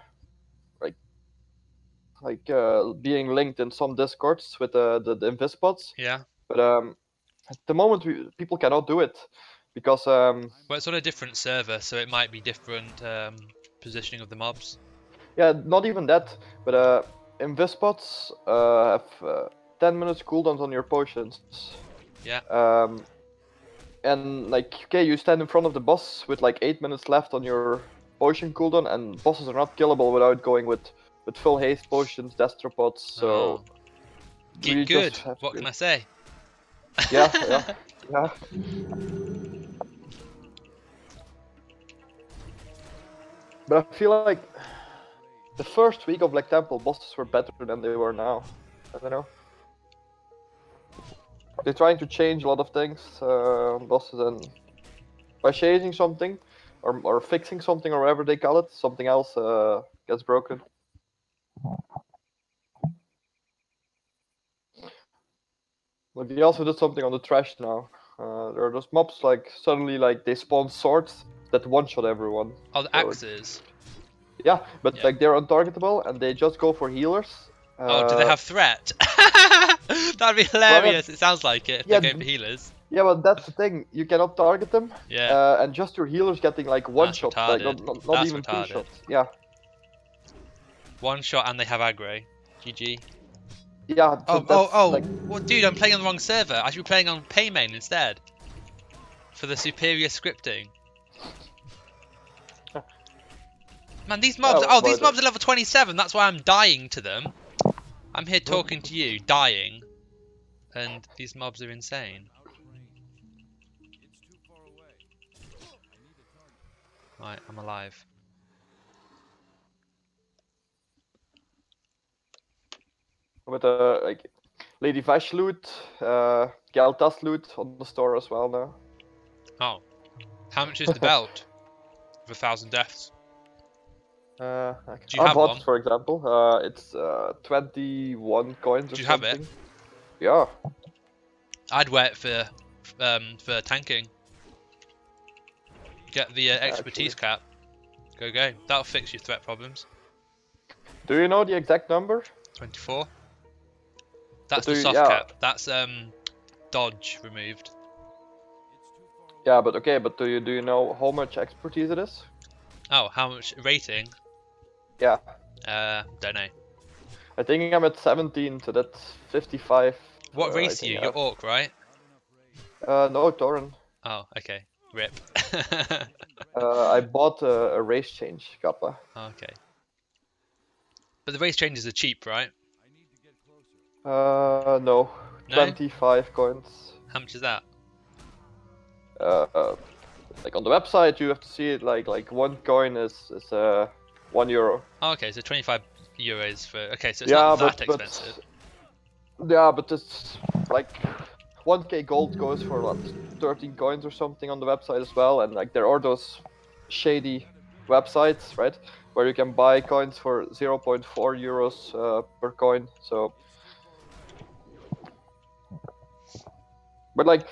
being linked in some Discords with the Invispods. Yeah. But at the moment, people cannot do it because well, it's on a different server, so it might be different positioning of the mobs. Yeah, not even that. But Invispods have 10 minutes cooldowns on your potions. Yeah. And like, okay, you stand in front of the boss with like 8 minutes left on your potion cooldown, and bosses are not killable without going with full haste potions, destropods. So get good. What can I say? Yeah. But I feel like the first week of Black Temple bosses were better than they were now. I don't know. They're trying to change a lot of things, bosses, and by changing something or fixing something or whatever they call it, something else gets broken. But they also did something on the trash now. There are those mobs like suddenly like they spawn swords that one-shot everyone. Oh, the axes. Yeah, but like they're untargetable and they just go for healers. Oh, do they have threat? That'd be hilarious. It sounds like it if they're going for healers. Yeah, but that's the thing. You cannot target them. Yeah. And just your healers getting like one shot, like not even retarded. 2 shots. Yeah. One shot and they have aggro. GG. Yeah. So like... Well, dude, I'm playing on the wrong server. I should be playing on Paymane instead. For the superior scripting. Man, these mobs. These mobs are level 27. That's why I'm dying to them. I'm here talking to you, dying, and these mobs are insane. Right, I'm alive. With like Lady Vash loot, Galtas loot on the store as well now. Oh, how much is the belt? For 1,000 deaths. Do you have one? For example, it's 21 coins. Do you have it? Yeah. I'd wear it for tanking. Get the expertise cap. Go. That'll fix your threat problems. Do you know the exact number? 24. That's the soft cap. That's dodge removed. Yeah, but okay. But do you know how much expertise it is? Oh, how much rating? Yeah. Don't know. I think I'm at 17, so that's 55 What I race are think you? I You're have. Orc, right? No, Torin. Oh, okay. Rip. I bought a race change kappa. Okay. But the race changes are cheap, right? No, No? 25 coins. How much is that? Like on the website, you have to see it like one coin is €1. Oh, okay, so 25 euros for. Okay, so it's Yeah, not that but expensive. yeah, but it's like 1k gold goes for what 13 coins or something on the website as well, and like there are those shady websites, right, where you can buy coins for 0.4 euros per coin. So, but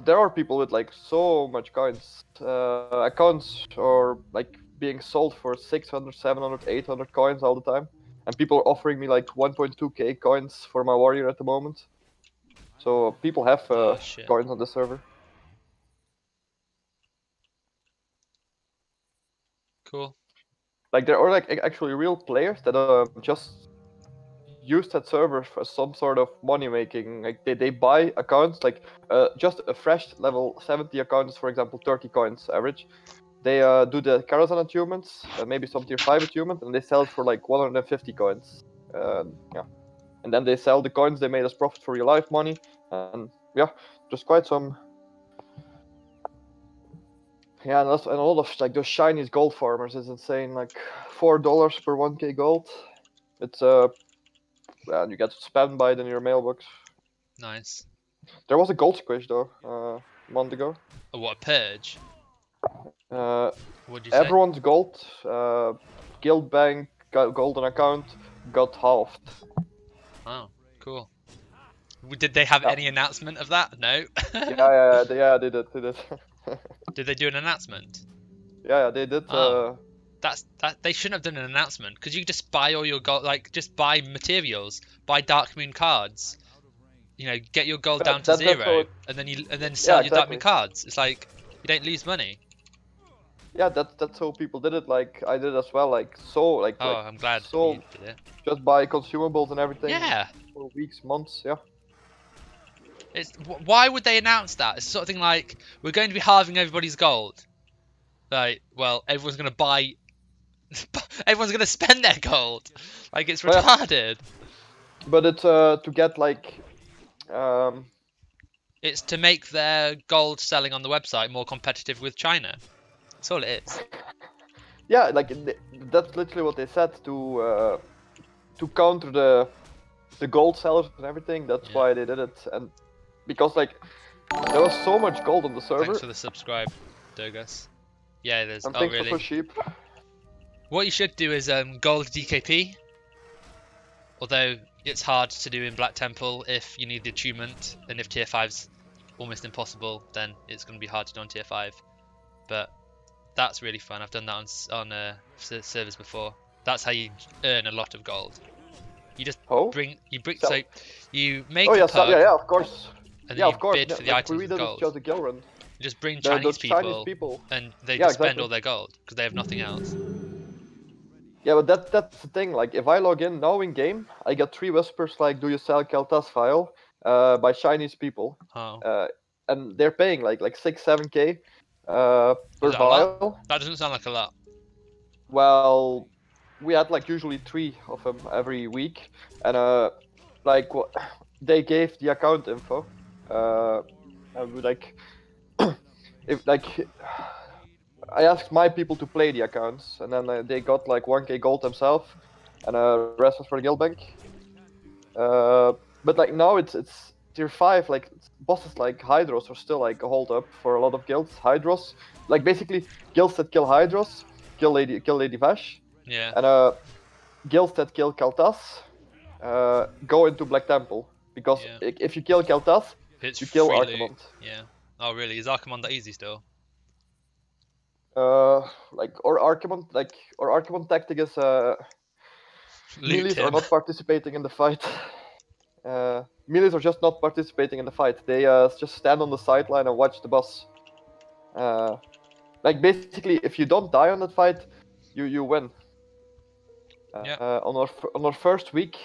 there are people with like so much coins, accounts or like being sold for 600, 700, 800 coins all the time, and people are offering me like 1.2k coins for my warrior at the moment. So people have Oh, shit. coins on the server. Cool. Like there are like actually real players that just use that server for some sort of money making. Like they buy accounts, like just a fresh level 70 account is for example 30 coins average. They do the carousel achievements, maybe some tier 5 achievement, and they sell it for like 150 coins. Yeah, and then they sell the coins they made as profit for real life money, and yeah, just quite some. Yeah, and a lot of like those Chinese gold farmers is insane. Like $4 per 1k gold. It's and you get spammed by it in your mailbox. Nice. There was a gold squish though, a month ago. Oh, what, a purge? Uh, What'd you say? everyone's gold, guild bank, golden account got halved. Oh, cool. Did they have Yeah. any announcement of that? No. Yeah, they did. Did they do an announcement? Yeah, they did. Oh. That they shouldn't have done an announcement because you just buy all your gold, like just buy materials, buy Dark Moon cards. You know, get your gold down to that's how zero, it- and then sell Yeah, your Dark Moon exactly. cards. It's like you don't lose money. Yeah, that's how people did it. Like I did as well. Like so, Oh, like I'm glad so, you did it. just buy consumables and everything. Yeah. For weeks, months. Yeah. It's why would they announce that? It's sort of thing like we're going to be halving everybody's gold. Like, well, everyone's gonna buy. Everyone's gonna spend their gold. Like it's Oh, yeah. retarded. But it's to get like It's to make their gold selling on the website more competitive with China. That's all it is. yeah, like that's literally what they said to counter the gold sellers and everything. That's Yeah. why they did it, and because like there was so much gold on the server. Thanks for the subscribe, Dogus. Yeah, it is. And Oh, thanks really? for sheep. What you should do is gold DKP. Although it's hard to do in Black Temple if you need the achievement, and if tier 5's almost impossible, then it's going to be hard to do on tier 5. But that's really fun. I've done that on servers before. That's how you earn a lot of gold. You just Oh. so you make Oh a yeah, pug, yeah, of course. and then Yeah, you of course. bid Yeah, for the like items we with did it gold. just a guild run. You just bring Those Chinese people, and they Yeah, just spend exactly. all their gold because they have nothing else. Yeah, but that's the thing. Like, if I log in now in game, I get 3 whispers like, "Do you sell Keltas file?" By Chinese people, Oh, and they're paying like 6-7k is per that a lot? vial. That doesn't sound like a lot. Well, we had like usually 3 of them every week, and like what they gave the account info. And we like if like. I asked my people to play the accounts, and then they got like 1k gold themselves, and rest was for the guild bank. But like now it's tier 5, like bosses like Hydros are still like a hold up for a lot of guilds. Hydros, like basically guilds that kill Hydros, kill Lady Vash, Yeah. and guilds that kill Kaltas go into Black Temple, because Yeah. if you kill Kaltas, It's you kill free loot. Archimond. Yeah. Oh, really? Is Archimond that easy still? Like or Archimond tactic is Loot melees are him. not participating in the fight. Melees are just not participating in the fight. They just stand on the sideline and watch the boss. Like basically, if you don't die on that fight, you win. Yeah. On our first week,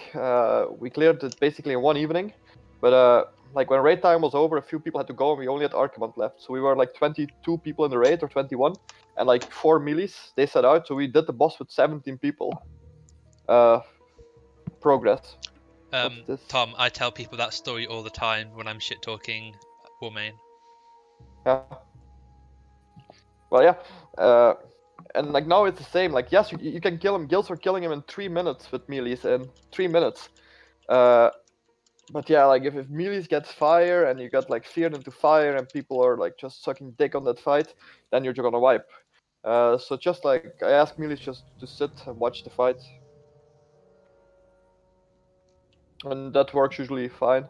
we cleared it basically in one evening, but like when raid time was over, a few people had to go, and we only had Archimond left. So we were like 22 people in the raid, or 21, and like 4 melees. They set out, so we did the boss with 17 people. Progress. What's this? Tom, I tell people that story all the time when I'm shit talking Warmane. Yeah. Well, yeah. And like now it's the same. Like yes, you can kill him. Guilds are killing him in 3 minutes with melees in 3 minutes. But yeah, like if melees gets fire and you got like feared into fire and people are like just sucking dick on that fight, then you're just gonna wipe. So just like I ask melees just to sit and watch the fight, and that works usually fine.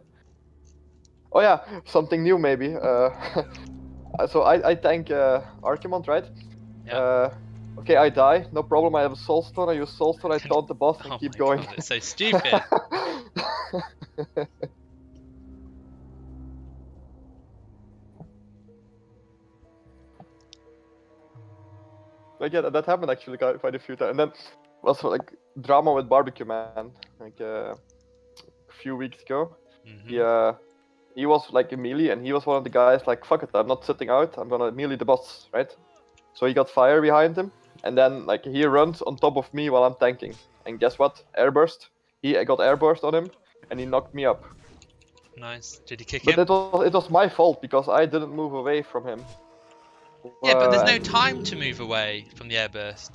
Oh yeah, something new maybe. So I tank Archimond, right? Yeah. Okay, I die, no problem. I have a soulstone. I use soulstone. I taunt the boss and Oh keep my going. God, it's so stupid. Like yeah, that happened actually quite a few times. And then was like drama with Barbecue Man, like a few weeks ago. He was like a melee, and he was one of the guys like, fuck it, I'm not sitting out. I'm gonna melee the boss, right? So he got fire behind him, and then like he runs on top of me while I'm tanking. And guess what? Airburst. I got airburst on him, and he knocked me up. Nice. Did he kick But him? it was my fault because I didn't move away from him. Yeah, but there's no time to move away from the airburst.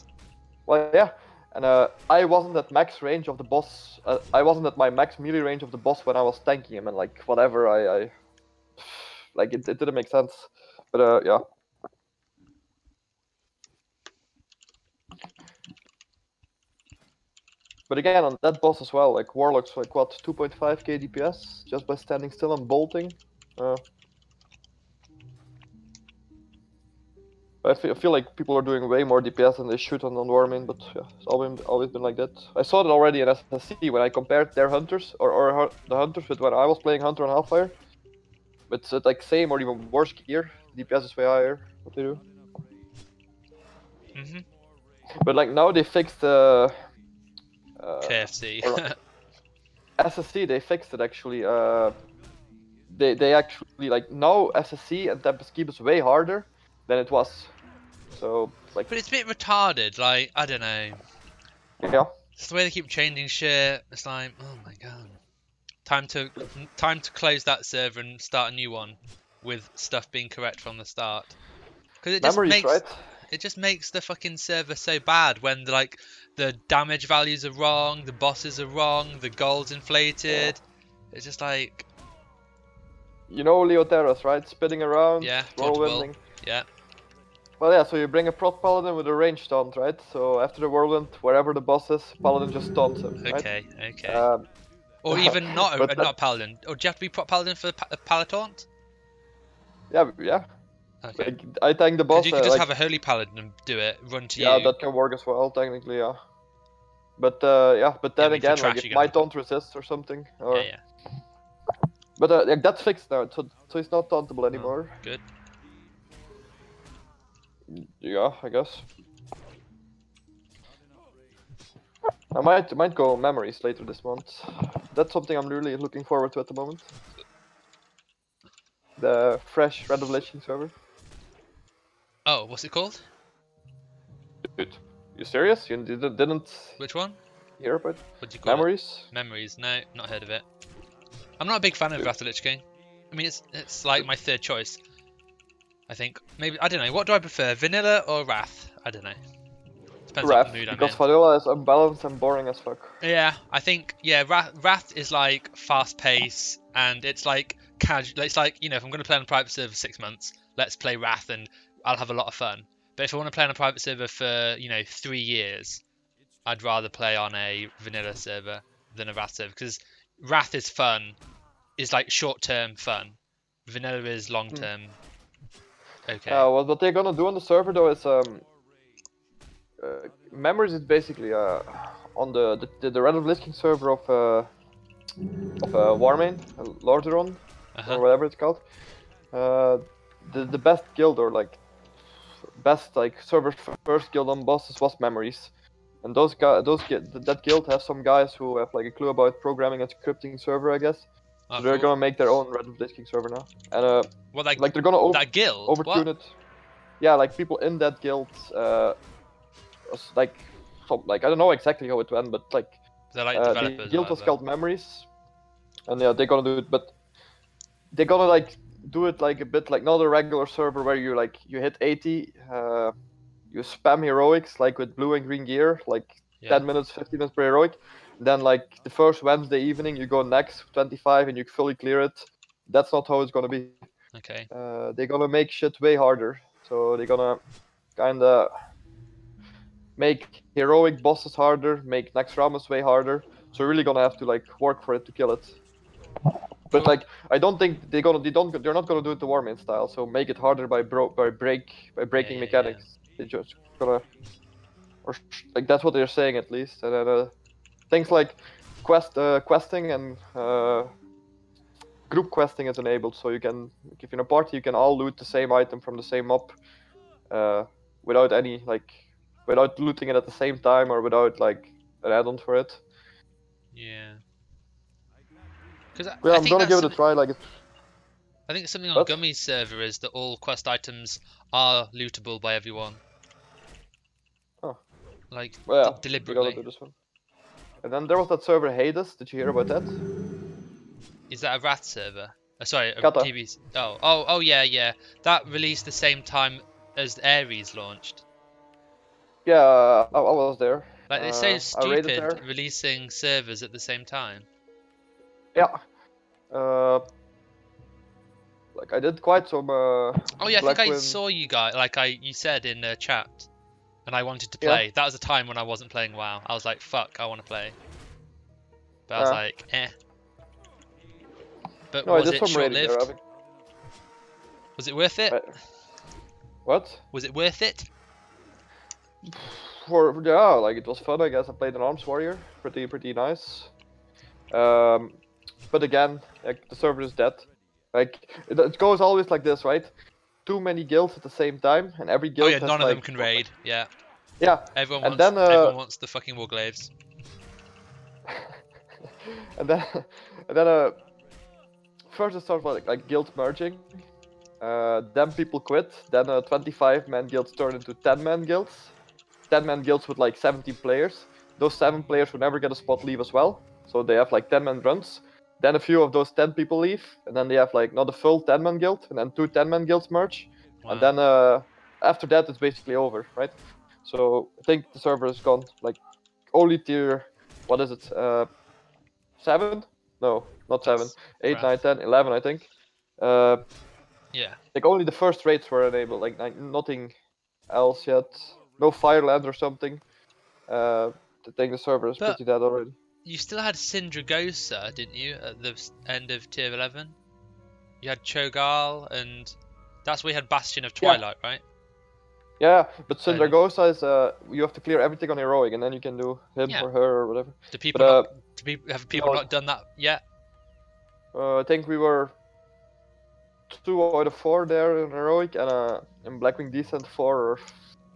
Well, yeah, and I wasn't at max range of the boss. I wasn't at my max melee range of the boss when I was tanking him, and like whatever, I like it didn't make sense. But yeah. But again, on that boss as well, like Warlock's like what 2.5k DPS just by standing still and bolting. I feel like people are doing way more DPS than they should on Warmane, but yeah, it's always been like that. I saw it already in SSC when I compared their hunters, or the hunters with when I was playing Hunter on Hellfire. It's like same or even worse gear. DPS is way higher, what they do. But like now they fixed the... KFC. SSC, they fixed it actually. They actually, like now SSC and Tempest Keep is way harder than it was. So like, but it's a bit retarded, like, I don't know. Yeah. It's the way they keep changing shit. It's like, oh my god. Time to close that server and start a new one with stuff being correct from the start. Because it just makes the fucking server so bad when like the damage values are wrong, the bosses are wrong, the gold's inflated. Yeah. It's just like, you know, Leoteros, right? Spinning around, yeah, whirlwinding. Yeah. Well, yeah, so you bring a prot paladin with a range taunt, right? So after the whirlwind, wherever the boss is, paladin just taunts him, right? Okay. Or even not not paladin. Or do you have to be prot paladin for the pallet taunt? Yeah. Okay. Like, I tank the boss. You could just have a holy paladin and do it, run to you. Yeah, that can work as well, technically, yeah. But yeah, but then again, like if my taunt resists or something, or... Yeah. But like, that's fixed now, so it's not tauntable anymore. Oh, good. Yeah, I guess. I might go memories later this month. That's something I'm really looking forward to at the moment. The fresh Red of Lich server. Oh, what's it called? Dude, you serious? You didn't? Which one? Hear about? What do you call Memories? it? Memories? No, not heard of it. I'm not a big fan of Wrath of Lich King. I mean, it's like my third choice. I think maybe I don't know. What do I prefer, vanilla or Wrath? I don't know. Depends on the mood I'm in. Because vanilla is unbalanced and boring as fuck. Yeah, I think Wrath is like fast pace and it's like casual. It's like, you know, if I'm going to play on a private server for 6 months, let's play Wrath and I'll have a lot of fun. But if I want to play on a private server for 3 years, I'd rather play on a vanilla server than a Wrath server because Wrath is fun, is like short-term fun. Vanilla is long-term. Okay. Well, what they're gonna do on the server though is Memories is basically on the Red of Lich King server of Warmane, Lordaeron, or whatever it's called. The best guild or like best like server first guild on bosses was Memories. And that guild has some guys who have like a clue about programming and scripting server, I guess. Oh, So they're cool. gonna make their own Red Disking server now, and What, that, like they're gonna that guild? overtune What? it. Yeah, like people in that guild, like I don't know exactly how it went, but like They're like the developers. guild or was whatever. called Memories, and yeah, they're gonna do it, but they're gonna like do it like a bit like not a regular server where you hit 80, you spam heroics like with blue and green gear, like Yeah. 10 minutes, 15 minutes per heroic. Then like the first Wednesday evening you go next 25 and you fully clear it. That's not how it's gonna be. Okay. They're gonna make shit way harder. So they're gonna kinda make heroic bosses harder, make next Rammus way harder. So you're really gonna have to like work for it to kill it. But Cool. like I don't think they're not gonna do it the Warmane style. So make it harder by breaking Yeah. mechanics. They're just gonna, like that's what they're saying at least. And then things like questing and group questing is enabled, so you can, if you're in a party, you can all loot the same item from the same mob, without looting it at the same time or without like an add-on for it. Yeah. Because Yeah, I I'm think gonna that's give it a try. Like, I think something on What? Gummy's server is that all quest items are lootable by everyone. Oh. Like well, yeah, we gotta deliberately. do this one. And then there was that server Hades. Did you hear about that? Is that a Wrath server? Sorry, a Kata. TBC. Oh, yeah. That released the same time as Ares launched. Yeah, I was there. Like, it's so I raided stupid there. releasing servers at the same time. Yeah. Like I did quite some. Oh yeah, I think I Blackwing- saw you guys. Like you said in the chat, and I wanted to Yeah. play. That was a time when I wasn't playing WoW. I was like, fuck, I want to play. But I was like, eh. But No, I was did it some raiding there. short-lived? Was it worth it? What? Was it worth it? Yeah, like it was fun. I guess I played an Arms Warrior, pretty nice. But again, like the server is dead. Like it goes always like this, right? Too many guilds at the same time, and every guild. Oh yeah, has, none of like, them can raid. Yeah. Yeah. Everyone And wants. then, Everyone wants the fucking warglaves. and then first it starts like guild merging. Then people quit. Then 25-man guilds turn into 10-man guilds. 10-man guilds with like 17 players. Those 7 players will never get a spot leave as well. So they have like 10-man runs. Then a few of those 10 people leave, and then they have like not a full 10-man guild, and then 2 10-man guilds merge. Wow. And then after that it's basically over, right? So I think the server is gone. Like only tier, what is it? 7? No, not 7. 8, 9, 10, 11, I think. Yeah. Like only the first raids were enabled. Like nothing else yet. No Fireland or something. I think the server is But- pretty dead already. You still had Sindragosa, didn't you, at the end of tier 11? You had Cho'Gall, and that's where you had Bastion of Twilight, right? Yeah, but Fair Sindragosa is you have to clear everything on heroic, and then you can do him Yeah. or her or whatever. Do people But, have people no. not done that yet? I think we were 2 out of 4 there in heroic, and in Blackwing Descent 4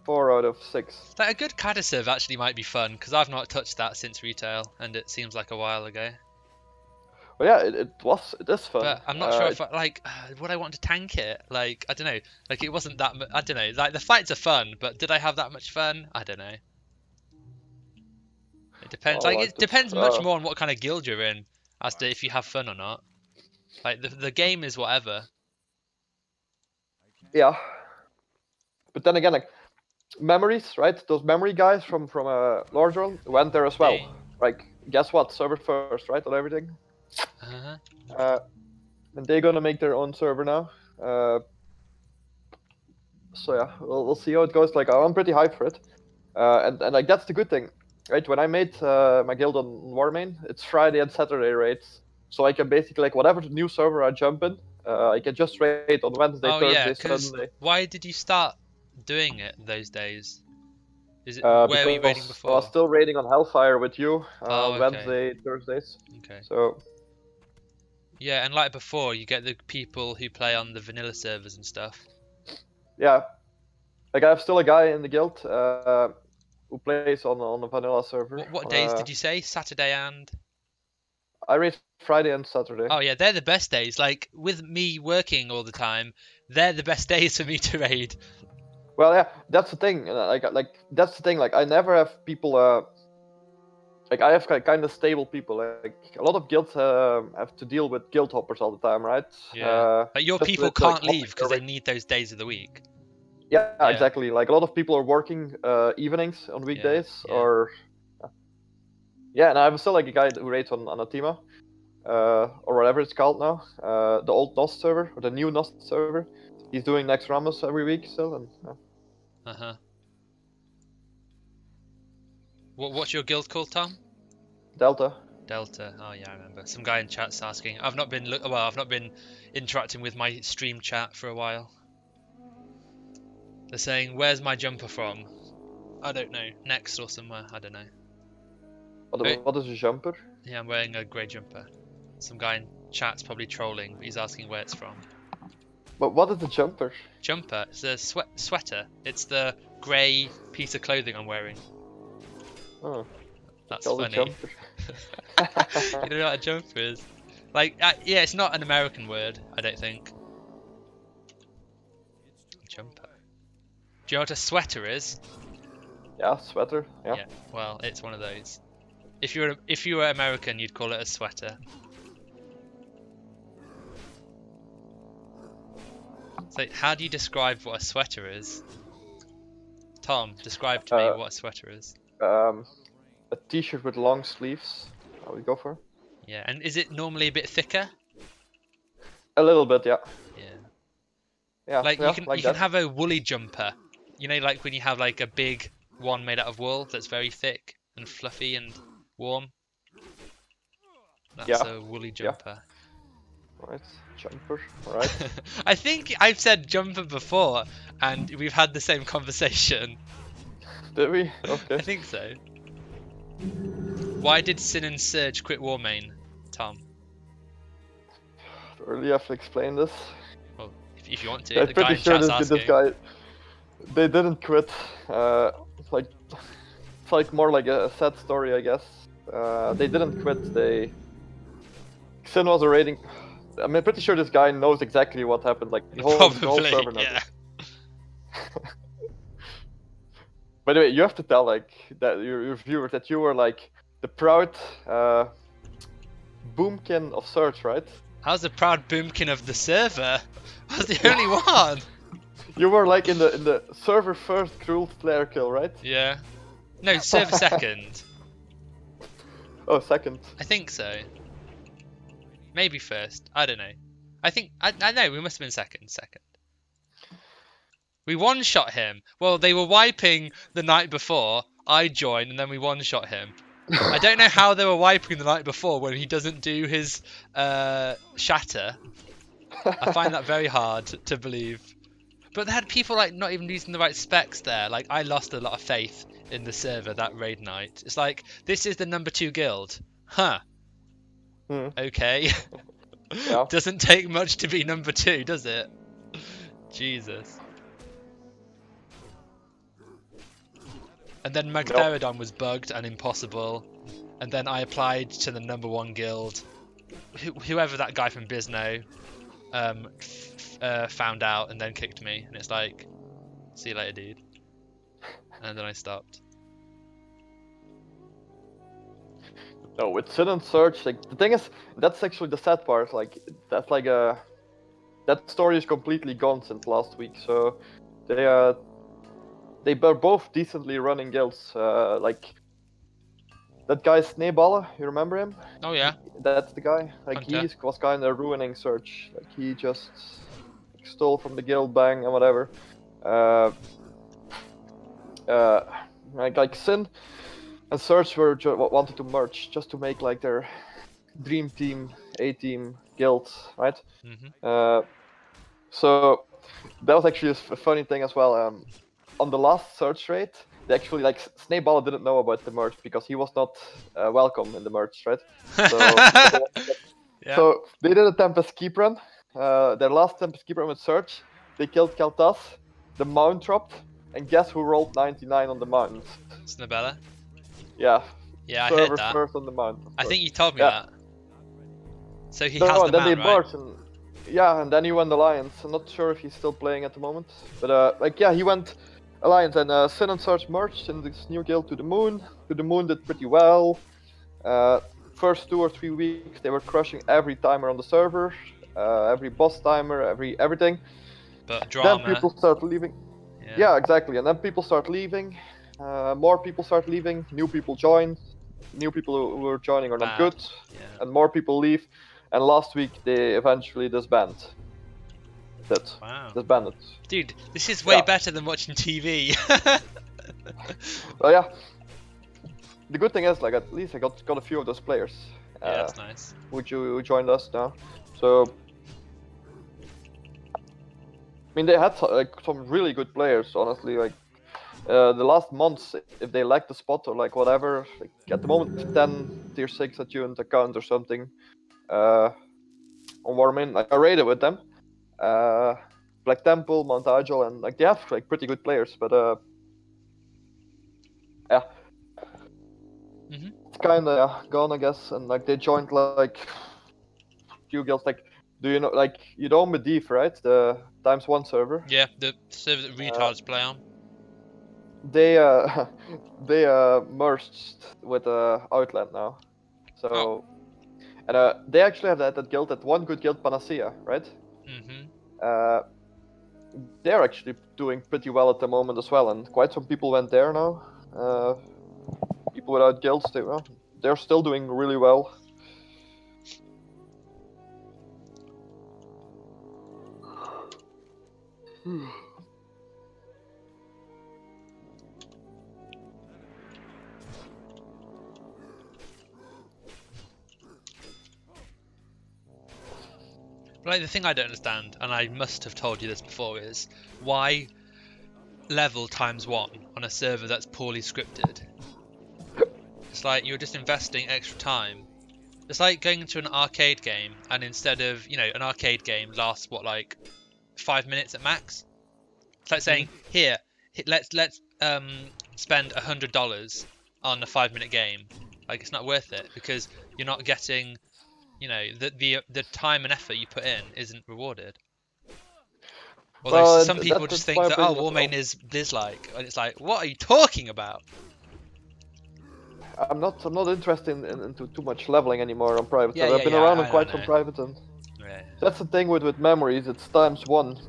out of 6. Like a good Cadaserv actually might be fun because I've not touched that since retail, and it seems like a while ago. Well, yeah, it is fun. But I'm not sure if would I want to tank it? Like I don't know. Like it wasn't that. I don't know. Like the fights are fun, but did I have that much fun? I don't know. It depends. Oh, Like like it depends the- much more on what kind of guild you're in as to if you have fun or not. Like the game is whatever. Yeah. But then again, like memories, right? Those memory guys from Lordron went there as well. Yeah. Like, guess what? Server first, right? On everything. Uh-huh. And they're gonna make their own server now. So yeah, we'll see how it goes. Like, I'm pretty hyped for it. And like that's the good thing, right? When I made my guild on Warmane, it's Friday and Saturday raids, so I can basically like whatever new server I jump in, I can just raid on Wednesday, Oh Thursday, yeah, because Sunday. why did you start doing it those days? Is it where were you raiding Because before? I was still raiding on Hellfire with you Oh, okay. Wednesday, Thursdays. Okay. So Yeah, and like before, you get the people who play on the vanilla servers and stuff. yeah, like I have still a guy in the guild. who plays on the vanilla server. What days did you say? Saturday and? I raid Friday and Saturday. Oh yeah, they're the best days. Like with me working all the time, they're the best days for me to raid. Well, yeah, that's the thing. Like that's the thing. Like I never have people. Like I have kind of stable people. Like a lot of guilds have to deal with guild hoppers all the time, right? Yeah. But your just people with, can't like, leave because they hopping need those days of the week. Yeah, Yeah. exactly. Like a lot of people are working evenings on weekdays, yeah. or yeah. And I'm still like a guy who raids on Atima, or whatever it's called now, the old NOS server or the new NOS server. He's doing next Ramos every week still, and What's your guild called, Tom? Delta. Delta. Oh yeah, I remember. Some guy in chat's asking. I've not been I've not been interacting with my stream chat for a while. They're saying, "Where's my jumper from?" I don't know. Next or somewhere. I don't know. What is a jumper? Yeah, I'm wearing a grey jumper. Some guy in chat's probably trolling, but he's asking where it's from. But what is the jumper? Jumper. It's a sweater. It's the grey piece of clothing I'm wearing. Oh, That's called funny. a jumper. You know what a jumper is? Like, yeah, it's not an American word, I don't think. Jumper. Do you know what a sweater is? Yeah, sweater. Yeah. Well, it's one of those. If you were American, you'd call it a sweater. So, how do you describe what a sweater is? Tom, describe to me what a sweater is. A t-shirt with long sleeves. How we go for? Yeah, and is it normally a bit thicker? A little bit, yeah. Yeah. Yeah. Like yeah, you can have a woolly jumper. You know, like when you have like a big one made out of wool that's very thick and fluffy and warm. That's a woolly jumper. Right, jumper. Right. I think I've said jumper before, and we've had the same conversation. Did we? Okay. I think so. Why did Sin and Surge quit Warmane, Tom? Do I really have to explain this? Well, if you want to. I'm The guy pretty in sure chat's this asking. guy. They didn't quit. Like, it's like more like a sad story, I guess. They didn't quit. Sin was a raiding. I'm pretty sure this guy knows exactly what happened. Like the whole server knows. Yeah. By the way, you have to tell like that your viewers that you were like the proud boomkin of Surge, right? I was the proud boomkin of the server. I was the only one. You were like in the server first cruel player kill, right? Yeah. No, server second. Oh, second. I think so. Maybe first. I don't know. I know we must have been second. We one-shot him. Well, they were wiping the night before. I joined, and then we one-shot him. I don't know how they were wiping the night before when he doesn't do his shatter. I find that very hard to believe. But they had people like not even using the right specs there. Like I lost a lot of faith in the server that raid night. It's like this is the number 2 guild, huh? Okay. Yeah. Doesn't take much to be number 2, does it? Jesus. And then Magtheridon was bugged and impossible. And then I applied to the number 1 guild. Whoever that guy from Bisno found out and then kicked me. And it's like, see you later, dude. And then I stopped. No, with Sin and Surge, like the thing is, that's actually the sad part. Like that's like that story is completely gone since last week. So they were both decently running guilds. Like that guy Sneeballer, you remember him? Oh yeah. That's the guy. Like Hunter. he was kind of ruining Surge. Like he just stole from the guild bang and whatever. Like Sin and Surge were wanted to merge just to make like their dream team, A-team guild, right? So that was actually a funny thing as well. On the last Surge raid, they actually like Sneeball didn't know about the merge because he was not welcome in the merge, right? So, Yeah. so they did a Tempest keep run. Their last Tempest keep run with Surge, they killed Kaltas, the mount dropped, and guess who rolled 99 on the mount? Snabella? Yeah. Yeah, I Server heard that. first on the mount. I think you told me Yeah. that. So he No, has the and then mount, they right? merged, and yeah, and then he went Alliance. I'm not sure if he's still playing at the moment, but like yeah, he went Alliance, and Sin and Surge merged in this new guild to the Moon. To the Moon did pretty well. First 2 or 3 weeks they were crushing every timer on the server, every boss timer, everything. But drama. Then people start leaving. Yeah, exactly. And then people start leaving. More people start leaving. New people join. New people who are joining are not Bad. good, Yeah. and more people leave. And last week they eventually disbanded. Wow. Disbanded. Dude, this is way Yeah. better than watching TV. Well, yeah. The good thing is, like, at least I got a few of those players. Yeah, that's nice. Who joined us now. So, I mean, they had like some really good players, honestly. Like, the last months, if they lacked the spot or like whatever, like at the moment 10 tier 6 attuned account or something on Warmin, like I raided with them. Black Temple, Mount Agile, and like they have like pretty good players, but yeah. It's kinda gone, I guess, and like they joined like few guilds. Like, do you know, like, you know Medivh, right? The ×1 server. Yeah, the server that retards play on. They they merged with Outland now, so and they actually have that guild, that one good guild, Panacea, right? They're actually doing pretty well at the moment as well, and quite some people went there now. People without guilds, they're still doing really well. Like, the thing I don't understand, and I must have told you this before, is why level ×1 on a server that's poorly scripted? It's like you're just investing extra time. It's like going into an arcade game, and instead of, you know, an arcade game lasts what, like 5 minutes at max. It's like saying, here, let's spend $100 on a 5-minute game. Like, it's not worth it because you're not getting, you know, the time and effort you put in isn't rewarded. Although Well, some people just think my that, oh, opinion as Warmane is Blizz-like, and it's like, what are you talking about? I'm not interested into too much leveling anymore on private. Yeah, I've been yeah, around I on quite know. some private, and Yeah. that's the thing with memories. It's ×1.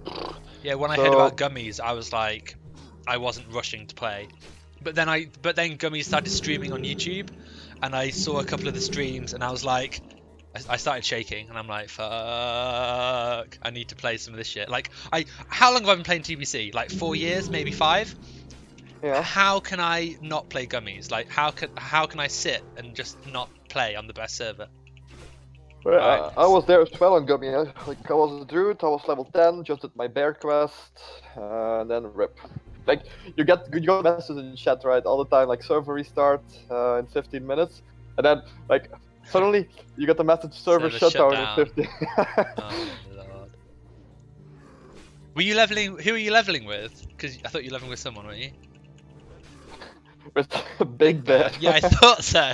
Yeah, when I heard about Gummies, I was like, I wasn't rushing to play. But then Gummies started streaming on YouTube, and I saw a couple of the streams, and I was like, I started shaking, and I'm like, fuck, I need to play some of this shit. Like, how long have I been playing TBC? Like 4 years, maybe 5? Yeah. How can I not play Gummies? Like, how can I sit and just not play on the best server? Well, I was there as well on Gummy. Like, I was a druid, I was level 10, just did my bear quest, and then rip. Like, you got messages in chat, right, all the time, like server restart in 15 minutes, and then like suddenly you get the message server shutdown in 15. Oh lord. Were you leveling? Who are you leveling with? Because I thought you were leveling with someone, weren't you? With Big Bear. Yeah, I thought so.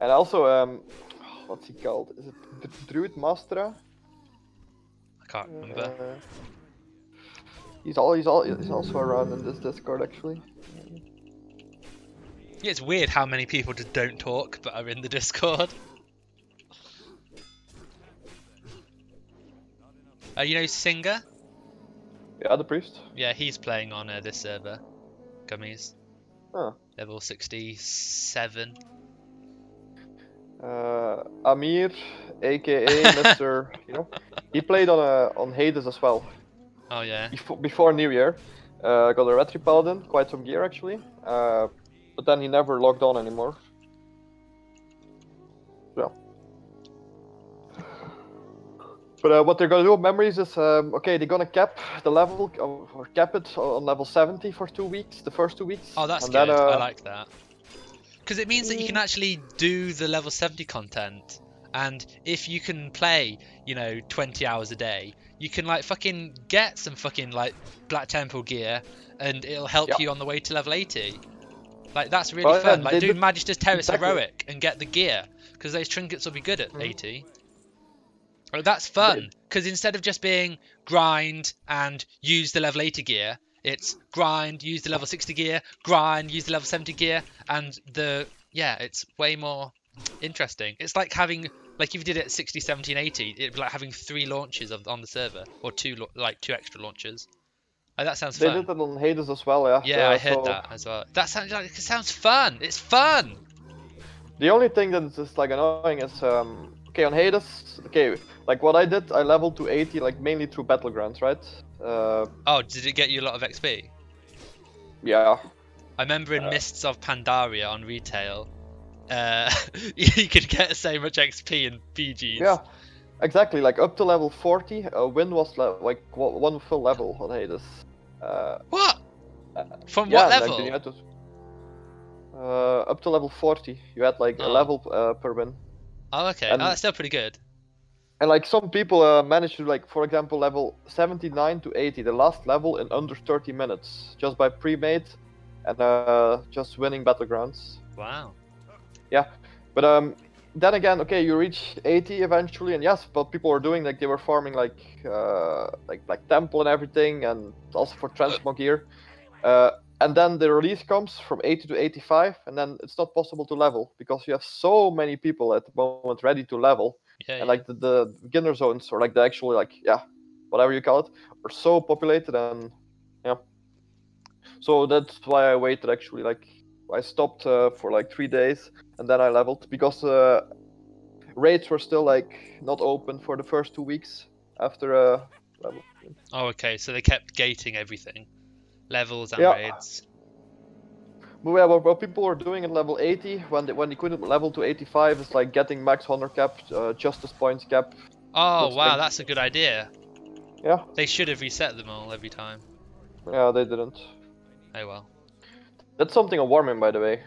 And also, what's he called? Is it Druid Mastra? I can't remember. He's also around in this Discord, actually. Yeah, it's weird how many people just don't talk but are in the Discord. You know Singer? Yeah, the priest. Yeah, he's playing on this server, Gummies. Oh. Level 67. Amir, aka Mr. You know, he played on Hades as well. Oh yeah. Before New Year, got a Retri Paladin, quite some gear actually. But then he never logged on anymore. Yeah. But what they're gonna do with memories is, okay, they're gonna cap the level, or cap it on level 70 for 2 weeks, the first 2 weeks. Oh, that's and good. then, I like that. Because it means that you can actually do the level 70 content And if you can play, you know, 20 hours a day, you can like fucking get some fucking like Black Temple gear, and it'll help you on the way to level 80. Like that's really fun. Like do Magister's Terrace Heroic and get the gear, because those trinkets will be good at 80. Oh, that's fun, because instead of just being grind and use the level 80 gear, it's grind, use the level 60 gear, grind, use the level 70 gear, and it's way more interesting. It's like having, like if you did it at 60, 70, and 80, it'd be like having 3 launches on the server, or 2 extra launches. Oh, that sounds fun. They did it on Hades as well, yeah. Yeah, I heard that as well. That sounds like it sounds fun. It's fun. The only thing that is just like annoying is okay, on Hades, okay, like what I did, I leveled to 80 like mainly through battlegrounds, right? Oh, did it get you a lot of XP? Yeah. I remember in Mists of Pandaria on retail, you could get so much XP in BGs. Yeah, exactly. Like up to level 40, a win was like 1 full level on Hades. What? From what level? Like, you had to, up to level 40, you had like a level per win. Oh, okay. And, that's still pretty good. And like some people managed to, like, for example, level 79 to 80, the last level in under 30 minutes, just by pre-made and just winning battlegrounds. Wow. Yeah, but then again, okay, you reach 80 eventually, and yes, but people were doing, like, they were farming like Black Temple and everything, and also for transmog gear. And then the release comes from 80 to 85, and then it's not possible to level because you have so many people at the moment ready to level. Yeah, and like the beginner zones, or like the actual, like, whatever you call it, are so populated, and so that's why I waited. Actually, like, I stopped for like 3 days, and then I leveled because raids were still like not open for the first 2 weeks after level. Oh, okay, so they kept gating everything, levels and raids. But yeah, what people were doing at level 80, when they couldn't level to 85, is like getting max honor cap, justice points cap. Oh wow, that's a good idea. Yeah. They should have reset them all every time. Yeah, they didn't. Oh well. That's something on Warming, by the way.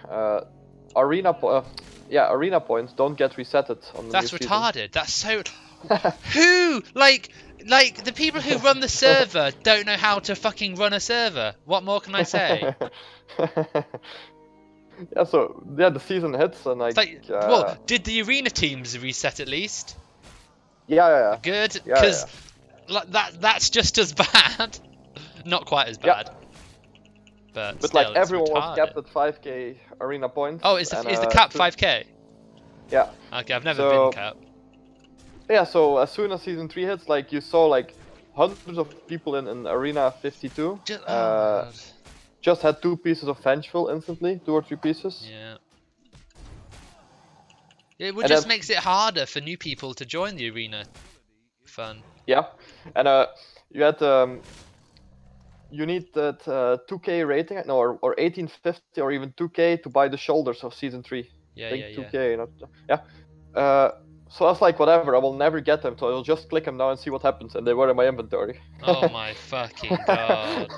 Arena points don't get resetted on the That's new retarded. season. That's so. Who like the people who run the server don't know how to fucking run a server. What more can I say? Yeah, so the season hits, and like, well, did the arena teams reset at least? Yeah. Good, because that's just as bad. Not quite as bad. But still, like everyone was capped at 5k arena points. Oh, is the cap 5k? Yeah. Okay, I've never been capped. Yeah, so as soon as season 3 hits, like, you saw like hundreds of people in arena 52 just had 2 pieces of Vengeful instantly, 2 or 3 pieces. Yeah. It just makes it harder for new people to join the arena fun. Yeah, and you had you need that 2k rating, no, or 1850 or even 2k to buy the shoulders of season 3. Yeah, I think 2k, yeah. So I was like, whatever, I will never get them, so I'll just click them now and see what happens, and they were in my inventory. Oh my fucking god.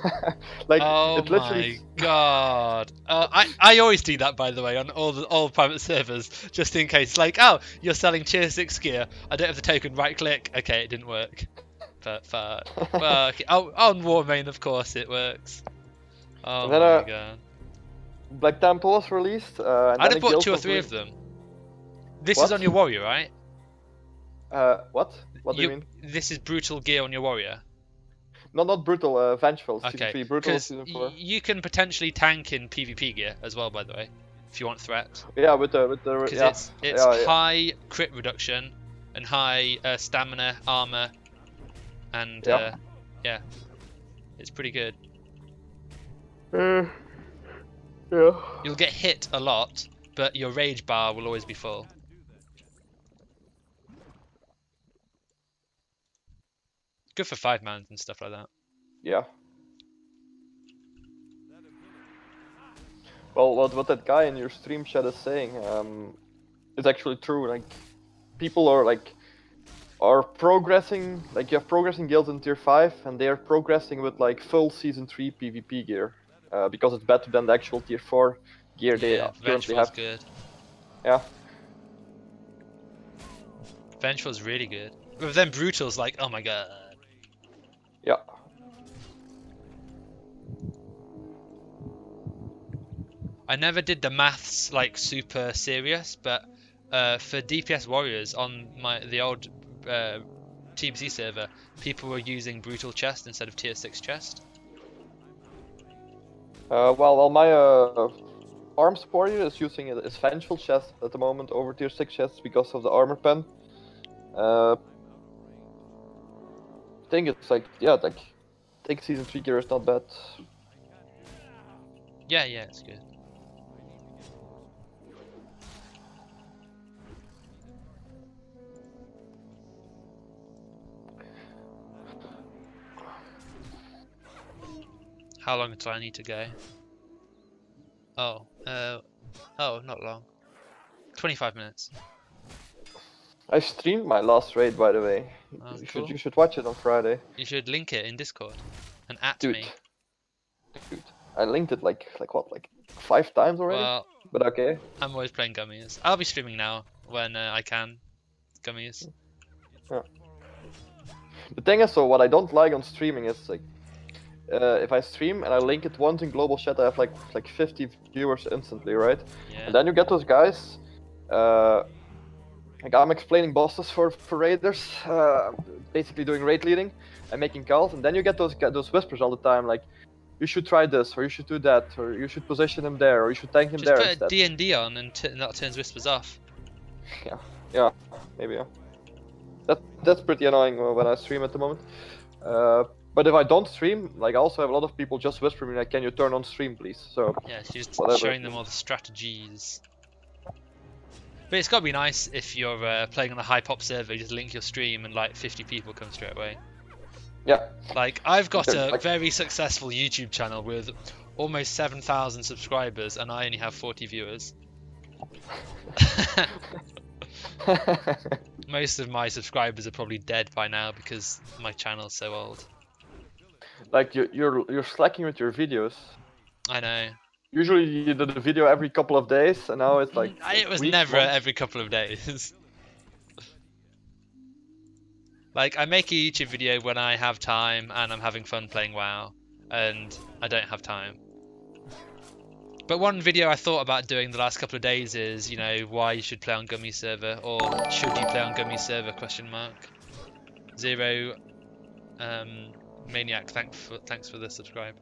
Like, oh it literally... my god. I always do that, by the way, on all private servers, just in case. Like, oh, you're selling tier 6 gear, I don't have the token, right click, okay, it didn't work. But fuck. Well, okay. Oh, on Warmane, of course it works. Oh my god. Black Temple was released. I'd have bought 2 or 3 of them. This is on your warrior, right? What? What do you mean? This is brutal gear on your warrior. No, not brutal. Vengeful. Okay. Season 3. Brutal season 4. You can potentially tank in PvP gear as well, by the way, if you want threat. Yeah, with the because it's high crit reduction and high stamina, armor, and yeah, it's pretty good. Yeah. You'll get hit a lot, but your rage bar will always be full. Good for 5-mans and stuff like that. Yeah. Well, what that guy in your stream chat is saying is actually true. Like, people are progressing. Like, you have progressing guilds in tier 5, and they are progressing with like full season 3 PvP gear because it's better than the actual tier 4 gear they currently have. Good. Yeah. Vengeful's really good. But then Brutal's like, oh my god. Yeah. I never did the maths like super serious, but for DPS warriors on the old TBC server, people were using Brutal chest instead of tier 6 chest. Well, my arms warrior is using his Vengeful chest at the moment over tier 6 chests because of the armor pen. I think it's like, yeah, like, I think season 3 gear is not bad. Yeah, it's good. How long do I need to go? Oh, not long. 25 minutes. I streamed my last raid, by the way. Oh, You should watch it on Friday. You should link it in Discord and at Dude. me. Dude, I linked it like 5 times already? Well, But okay. I'm always playing Gummies. I'll be streaming now when I can. Gummies. Yeah. The thing is, so what I don't like on streaming is like, if I stream and I link it once in global chat, I have like 50 viewers instantly, right? Yeah. And then you get those guys. Like I'm explaining bosses for raiders, basically doing raid leading and making calls, and then you get those whispers all the time, like you should try this, or you should do that, or you should position him there, or you should tank him Just there put a instead. D&D on and that turns whispers off. Yeah, maybe. Yeah. That's pretty annoying when I stream at the moment. But if I don't stream, like I also have a lot of people just whisper me like, "Can you turn on stream, please?" So Yeah, she's just whatever. showing them all the strategies. But it's gotta be nice if you're playing on a high pop server, you just link your stream and like 50 people come straight away. Yeah. Like, I've got a Like- very successful YouTube channel with almost 7,000 subscribers and I only have 40 viewers. Most of my subscribers are probably dead by now because my channel's so old. Like you're slacking with your videos. I know. Usually you do the video every couple of days, and now it's like It was weeks, never months. every couple of days. Like, I make a YouTube video when I have time and I'm having fun playing WoW, and I don't have time. But one video I thought about doing the last couple of days is, you know, why you should play on Gummy server, or should you play on Gummy server, question mark. Zero, Maniac, thanks for the subscribe.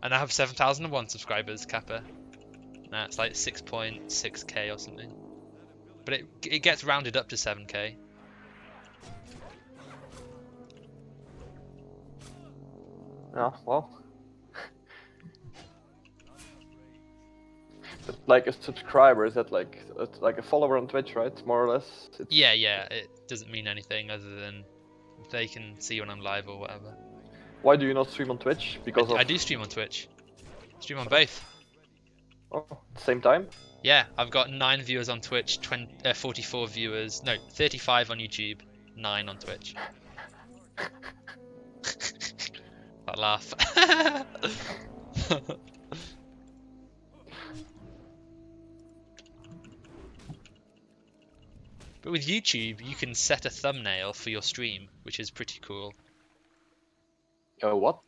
And I have 7,001 subscribers, Kappa. Nah, it's like 6.6k or something. But it gets rounded up to 7k. Yeah, well. But like a subscriber, is that like a follower on Twitch, right? More or less. Yeah, it doesn't mean anything other than they can see when I'm live or whatever. Why do you not stream on Twitch? Because I do stream on Twitch. Stream on both. at the same time. Yeah, I've got 9 viewers on Twitch, 44 viewers, no, 35 on YouTube, 9 on Twitch. That laugh. But with YouTube, you can set a thumbnail for your stream, which is pretty cool. What?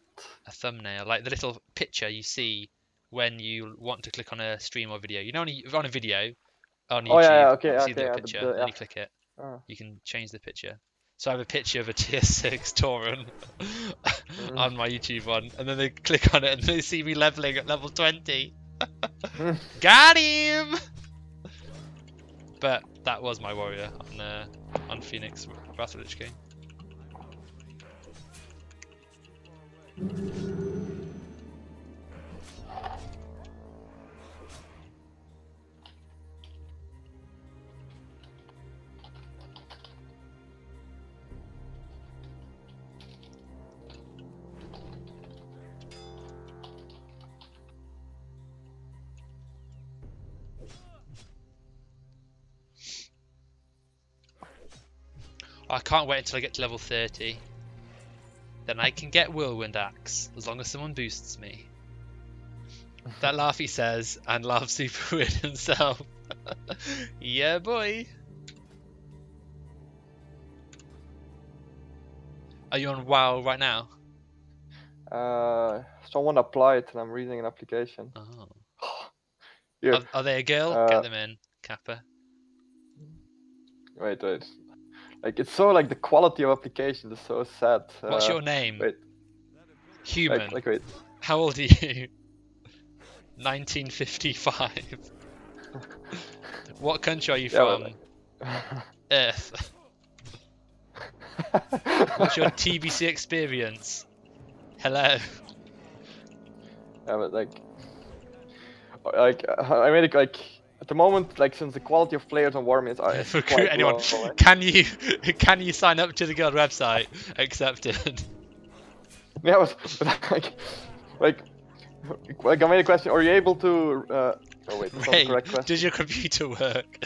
A thumbnail, like the little picture you see when you want to click on a stream or video. You know, on a video on YouTube, Oh yeah, okay, you see okay, the yeah, picture, and yeah. you click it. Ah. You can change the picture. So I have a picture of a tier 6 Tauren on my YouTube one, and then they click on it and they see me leveling at level 20. Got him! But that was my warrior on Phoenix Wrath of the Lich King. I can't wait until I get to level 30. Then I can get Whirlwind Axe, as long as someone boosts me. That laugh he says, and laughs super weird himself. Yeah, boy. Are you on WoW right now? Someone applied and I'm reading an application. Oh. Here. Are they a girl? Uh, Get them in, Kappa. Wait. Like it's so like the quality of application is so sad. What's your name? Wait. Human. Wait. How old are you? 1955. What country are you from? Earth. What's your TBC experience? Hello. Yeah, but like I mean like at the moment, like since the quality of players on Warm is Recruit quite anyone. low, right? Can you sign up to the guild website? Accepted. Yeah, but like I made a question. Are you able to? Oh wait, that's not the Ray, correct question. does your computer work?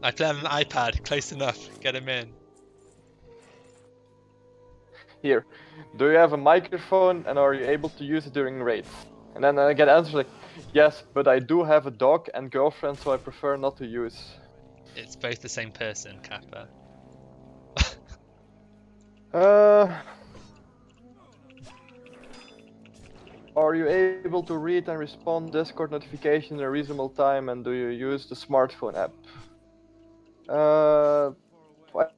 I play on an iPad. Close enough. Get him in. Here, do you have a microphone and are you able to use it during raids? And then I get answers like, yes, but I do have a dog and girlfriend, so I prefer not to use. It's both the same person, Kappa. Are you able to read and respond Discord notifications in a reasonable time, and do you use the smartphone app?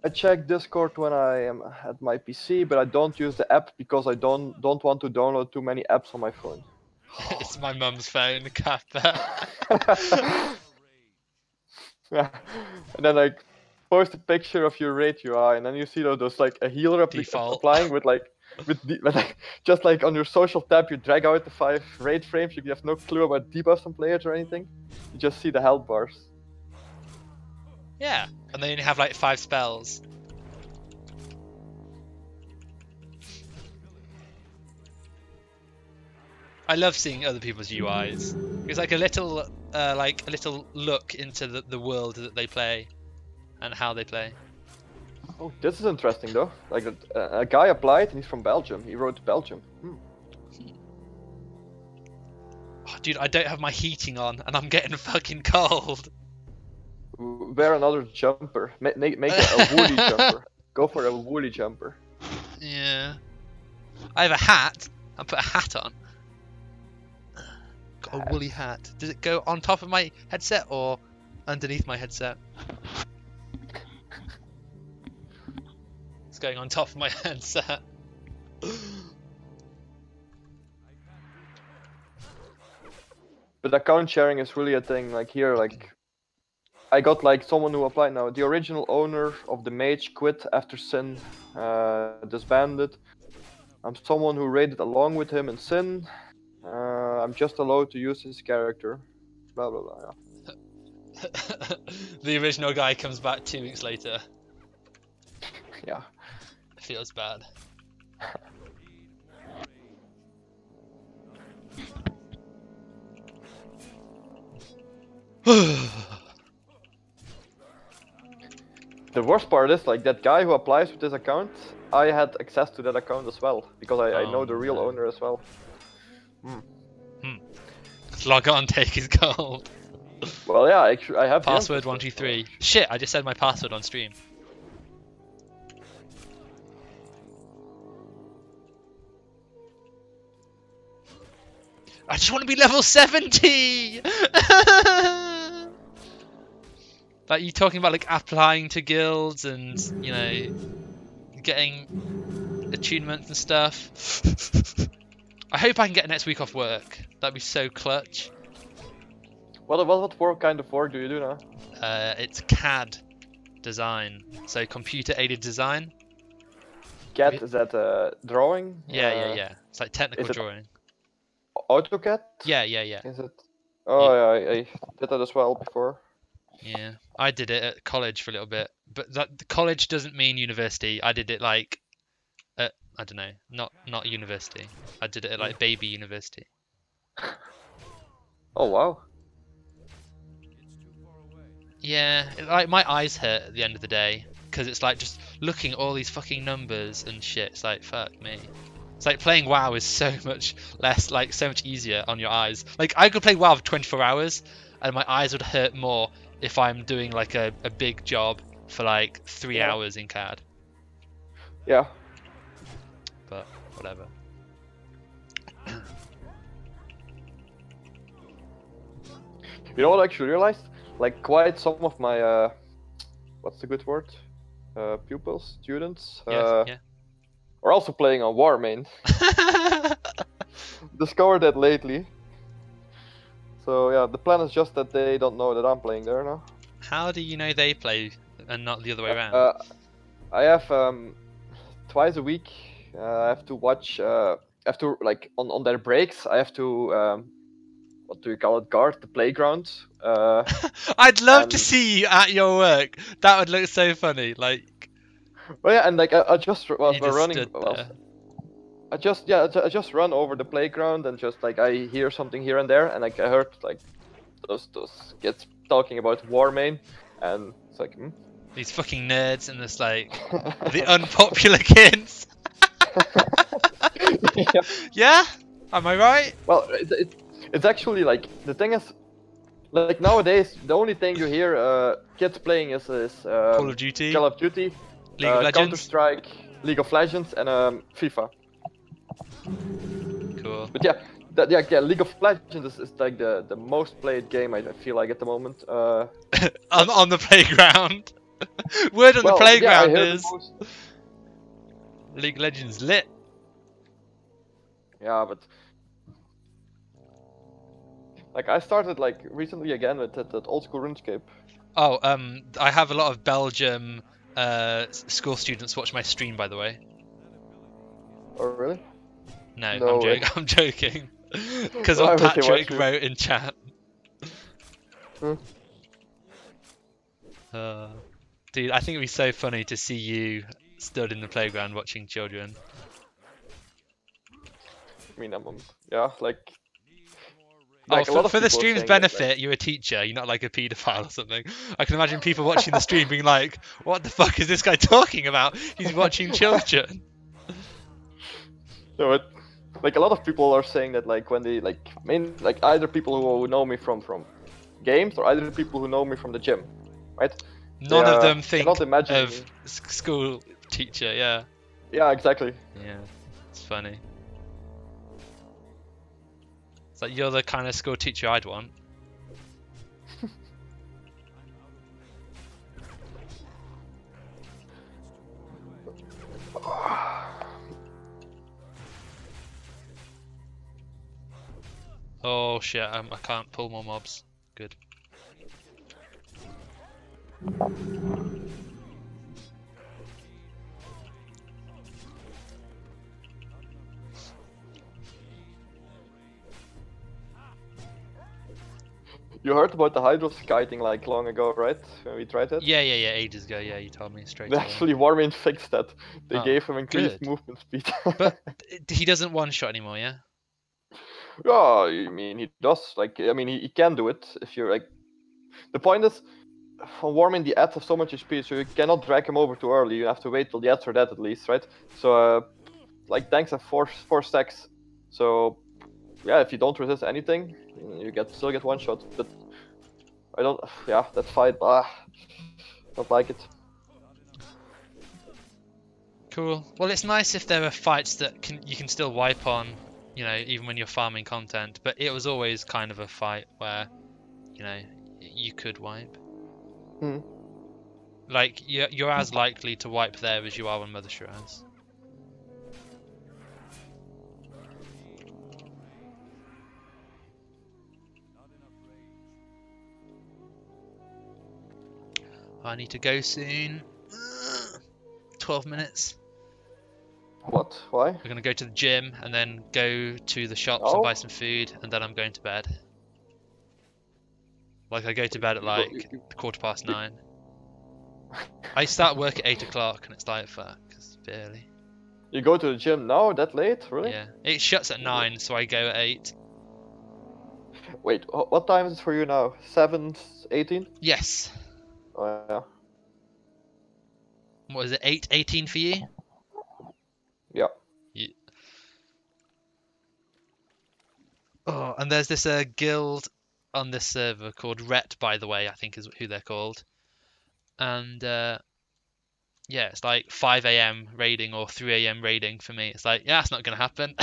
I check Discord when I am at my PC, but I don't use the app because I don't want to download too many apps on my phone. It's my mum's phone, Kappa. Yeah, and then like post a picture of your raid UI, and then you see those like a healer applying with like just like on your social tab, you drag out the 5 raid frames. You have no clue about debuffs on players or anything. You just see the health bars. Yeah, and they only have like 5 spells. I love seeing other people's UIs. It's like a little look into the world that they play and how they play. Oh, this is interesting though. Like a guy applied and he's from Belgium. He wrote Belgium. Oh, dude, I don't have my heating on and I'm getting fucking cold. Wear another jumper. Make a woolly jumper. Go for a woolly jumper. Yeah. I have a hat. I'll put a hat on. Got a woolly hat. Does it go on top of my headset or underneath my headset? It's going on top of my headset. But account sharing is really a thing. Like here, like I got like someone who applied now. The original owner of the mage quit after Sin disbanded. I'm someone who raided along with him in Sin. I'm just allowed to use his character. Blah blah blah. Yeah. The original guy comes back 2 weeks later. Yeah. Feels bad. The worst part is like that guy who applies with this account. I had access to that account as well because I know the real owner as well. Log on, take his gold. Well, yeah, actually, I have Password 123. Shit, I just said my password on stream. I just want to be level 70! Like, you talking about like applying to guilds and, you know, getting attunements and stuff. I hope I can get next week off work. That'd be so clutch. What kind of work do you do now? It's CAD design, so computer aided design. CAD, is that drawing? Yeah. It's like technical drawing. AutoCAD? Yeah. Is it? Oh yeah, I did that as well before. Yeah, I did it at college for a little bit, but the college doesn't mean university. I did it like at, I don't know, not university. I did it at like baby university. Oh wow. Yeah, like my eyes hurt at the end of the day because it's like just looking at all these fucking numbers and shit. It's like fuck me. It's like playing WoW is so much less, like so much easier on your eyes. Like I could play WoW for 24 hours and my eyes would hurt more if I'm doing like a big job for like 3 hours in CAD. Yeah. But whatever. You know what I actually realized? Like quite some of my what's the good word? Pupils, students, Yes, are also playing on War main. yeah. Discovered that lately. So yeah, the plan is just that they don't know that I'm playing there now. How do you know they play and not the other way around? I have twice a week. I have to watch. I have to like on their breaks. I have to what do you call it? Guard the playground. I'd love to and- see you at your work. That would look so funny. Like, Well, yeah, and like I just was you just running. stood Well, there. I just run over the playground and just like I hear something here and there, and like I heard like those kids talking about War main, and it's like. These fucking nerds and this like the unpopular kids. Yeah. Yeah? Am I right? Well, it's actually like the thing is, like nowadays the only thing you hear kids playing is Call of Duty, Call of Duty, League of Counter Legends. Strike, League of Legends, and FIFA. Cool. But yeah, League of Legends is like the most played game I feel like at the moment. on the playground. Word on Well, the yeah, I playground hear the is most- League of Legends lit. Yeah, but like I started like recently again with that old school RuneScape. Oh, I have a lot of Belgium school students watch my stream, by the way. Oh really? No, No way. I'm joking. Because Why what would they watch Patrick you? wrote in chat. Hmm. Dude, I think it'd be so funny to see you stood in the playground watching children. I mean, yeah, like. Oh, a lot of for the people are stream's saying that, like- benefit, you're a teacher, you're not like a paedophile or something. I can imagine people watching the stream being like, what the fuck is this guy talking about? He's watching children. No, like a lot of people are saying that like when they like either people who know me from games or either people who know me from the gym, right? None of them think cannot imagine of me. school teacher, yeah. Yeah, exactly. Yeah, it's funny. It's like you're the kind of school teacher I'd want. Oh shit, I can't pull more mobs. Good. You heard about the hydro kiting like long ago, right? When we tried it. Yeah, ages ago, yeah, you told me straight They away. actually Warmain fixed that. They Oh, gave him increased good. movement speed. But he doesn't one-shot anymore, yeah? yeah, I mean he does. Like I mean he can do it if you're like. The point is, on Warming the ads have so much HP, so you cannot drag him over too early. You have to wait till the ads are dead at least, right? So like tanks have four stacks. So yeah, if you don't resist anything, you still get one shot. But I don't. Yeah, that fight. Don't like it. Cool. Well, it's nice if there are fights that you can still wipe on, you know, even when you're farming content. But it was always kind of a fight where, you know, you could wipe. Hmm. Like you're as likely to wipe there as you are on Mother Shiraz. I need to go soon. 12 minutes. What? Why? We're gonna go to the gym and then go to the shops and Oh. buy some food, and then I'm going to bed. Like I go to bed at like 9:15. I start work at 8 o'clock, and it's like fuck, it's a bit early. You go to the gym now? That late? Really? Yeah, it shuts at 9, so I go at 8. Wait, what time is it for you now? 7:18? Yes. Oh yeah. What is it? 8:18 for you? Yeah. Oh, and there's this guild on this server called Ret, by the way, I think is who they're called. And yeah, it's like 5 a.m. raiding or 3 a.m. raiding for me. It's like, yeah, it's not gonna happen.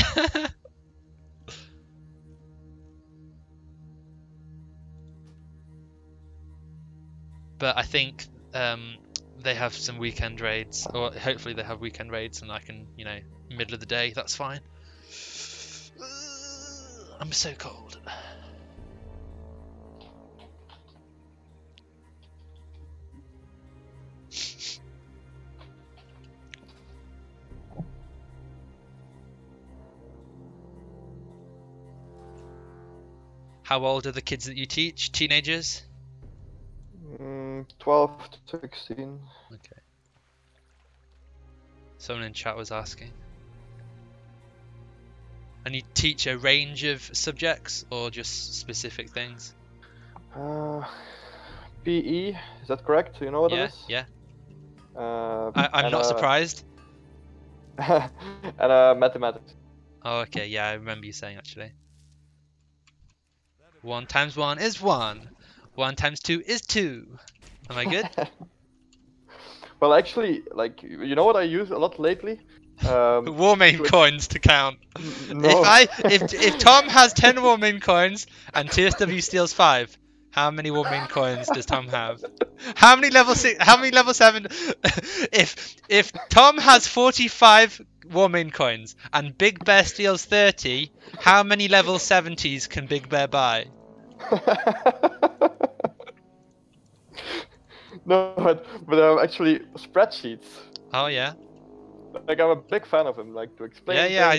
But I think they have some weekend raids, or hopefully they have weekend raids, and I can, you know, middle of the day. That's fine. I'm so cold. How old are the kids that you teach? Teenagers? 12 to 16. Okay. Someone in chat was asking. And you teach a range of subjects or just specific things? PE, is that correct? Do you know what it Yeah, is? yeah. I'm And, not surprised. and mathematics. Oh, okay, yeah, I remember you saying actually. 1 times 1 is 1. 1 times 2 is 2. Am I good? Well, actually, like, you know what I use a lot lately? War main coins to count. No. If Tom has 10 war main coins and TSW steals 5, how many war main coins does Tom have? How many level 6? How many level 7? If Tom has 45 war main coins and Big Bear steals 30, how many level 70s can Big Bear buy? No, but actually spreadsheets. Oh yeah. Like, I'm a big fan of them. Like, to explain. Yeah,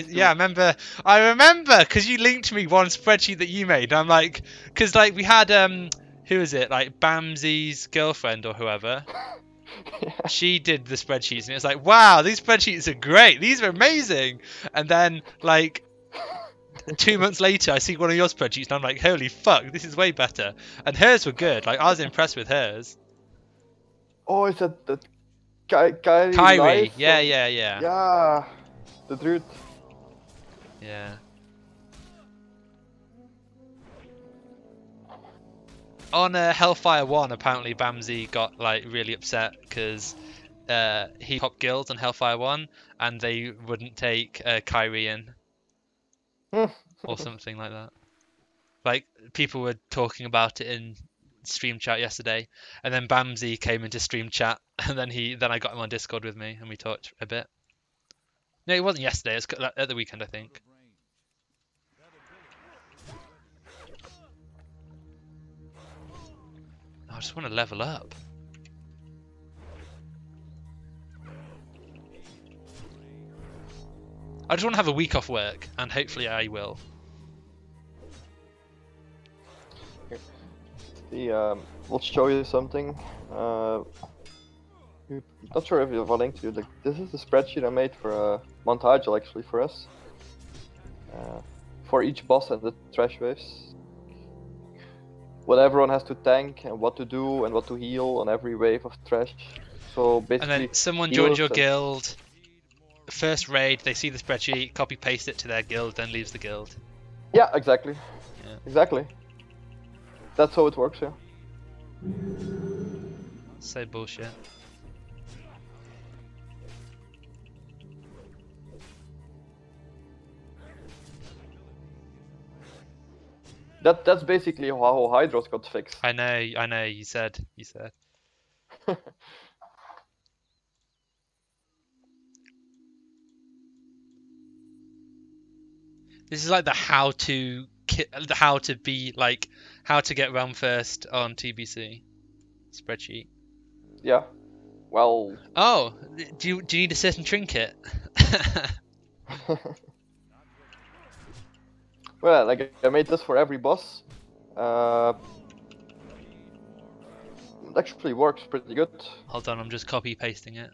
I remember because you linked me one spreadsheet that you made. I'm like, because like we had who is it, like Bamsi's girlfriend or whoever. Yeah. She did the spreadsheets and it was like, wow, these spreadsheets are great. These are amazing. And then like 2 months later, I see one of your spreadsheets and I'm like, holy fuck, this is way better. And hers were good. Like I was impressed with hers. Oh, is that the Kyrie? Kyrie, Life yeah, from- yeah, yeah. Yeah, the truth. Yeah. On Hellfire 1, apparently Bamsi got like really upset because he top guilds on Hellfire 1 and they wouldn't take Kyrie in or something like that. Like people were talking about it in stream chat yesterday, and then Bamsi came into stream chat, and then I got him on Discord with me and we talked a bit. No, it wasn't yesterday. It was at the weekend, I think. I just want to level up. I just want to have a week off work, and hopefully I will. We'll show you something. Not sure if you've a link to. Like, this is the spreadsheet I made for montage actually for us. For each boss and the trash waves. What everyone has to tank and what to do and what to heal on every wave of trash. So basically. And then someone joins your guild. First raid, they see the spreadsheet, copy paste it to their guild, then leaves the guild. Yeah, exactly. Yeah. Exactly. That's how it works, yeah. So bullshit. That's basically how Hydros got fixed. I know, you said. This is like the how to get realm first on TBC spreadsheet. Yeah. Well. Oh, do you need a certain trinket? Well, like I made this for every boss. It actually works pretty good. Hold on, I'm just copy pasting it.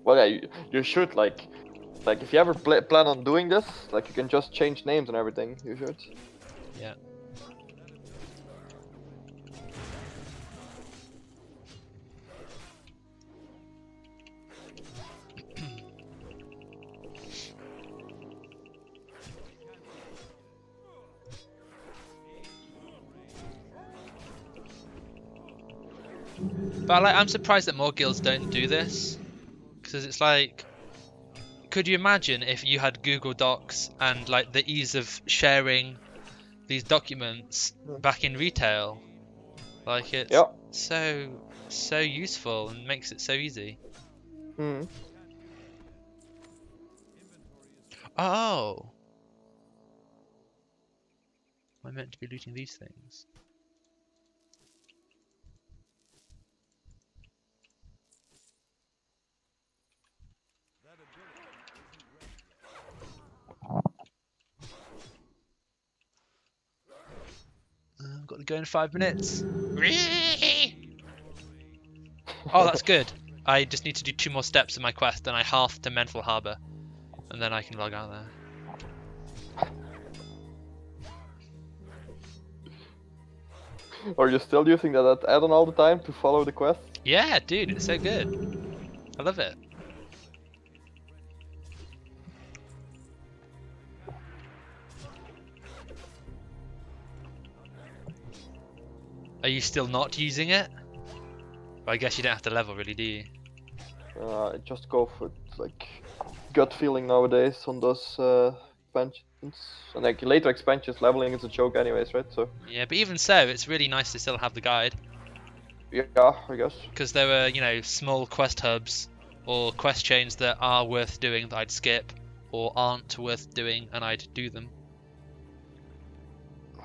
Well, yeah, you should like if you ever plan on doing this, like you can just change names and everything. You should. Yeah. But like, I'm surprised that more guilds don't do this, because it's like, could you imagine if you had Google Docs and like the ease of sharing these documents back in retail? Like it's Yeah. so useful and makes it so easy. Mm. Oh, am I meant to be looting these things? I've got to go in 5 minutes. Oh, that's good. I just need to do 2 more steps in my quest, then I half to Mental Harbour, and then I can log out there. Are you still using that addon all the time to follow the quest? Yeah, dude, it's so good. I love it. Are you still not using it? Well, I guess you don't have to level, really, do you? I just go for like gut feeling nowadays on those expansions. And like later expansions, leveling is a joke anyways, right? So Yeah, but even so, it's really nice to still have the guide. yeah, I guess. Because there were, you know, small quest hubs or quest chains that are worth doing that I'd skip, or aren't worth doing and I'd do them.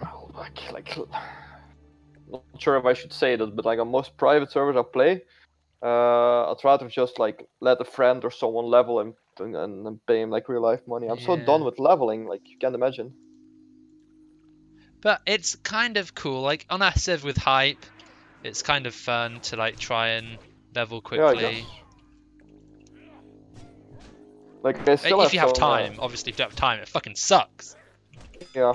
Well, like not sure if I should say this, but like on most private servers I play, I'd rather just like let a friend or someone level him and pay him like real life money. I'm so done Yeah. with leveling, like you can't imagine. But it's kind of cool, like on a server with hype, it's kind of fun to like try and level Yeah, I quickly. guess. Like I still If you have some, time, obviously if you don't have time, it fucking sucks. yeah.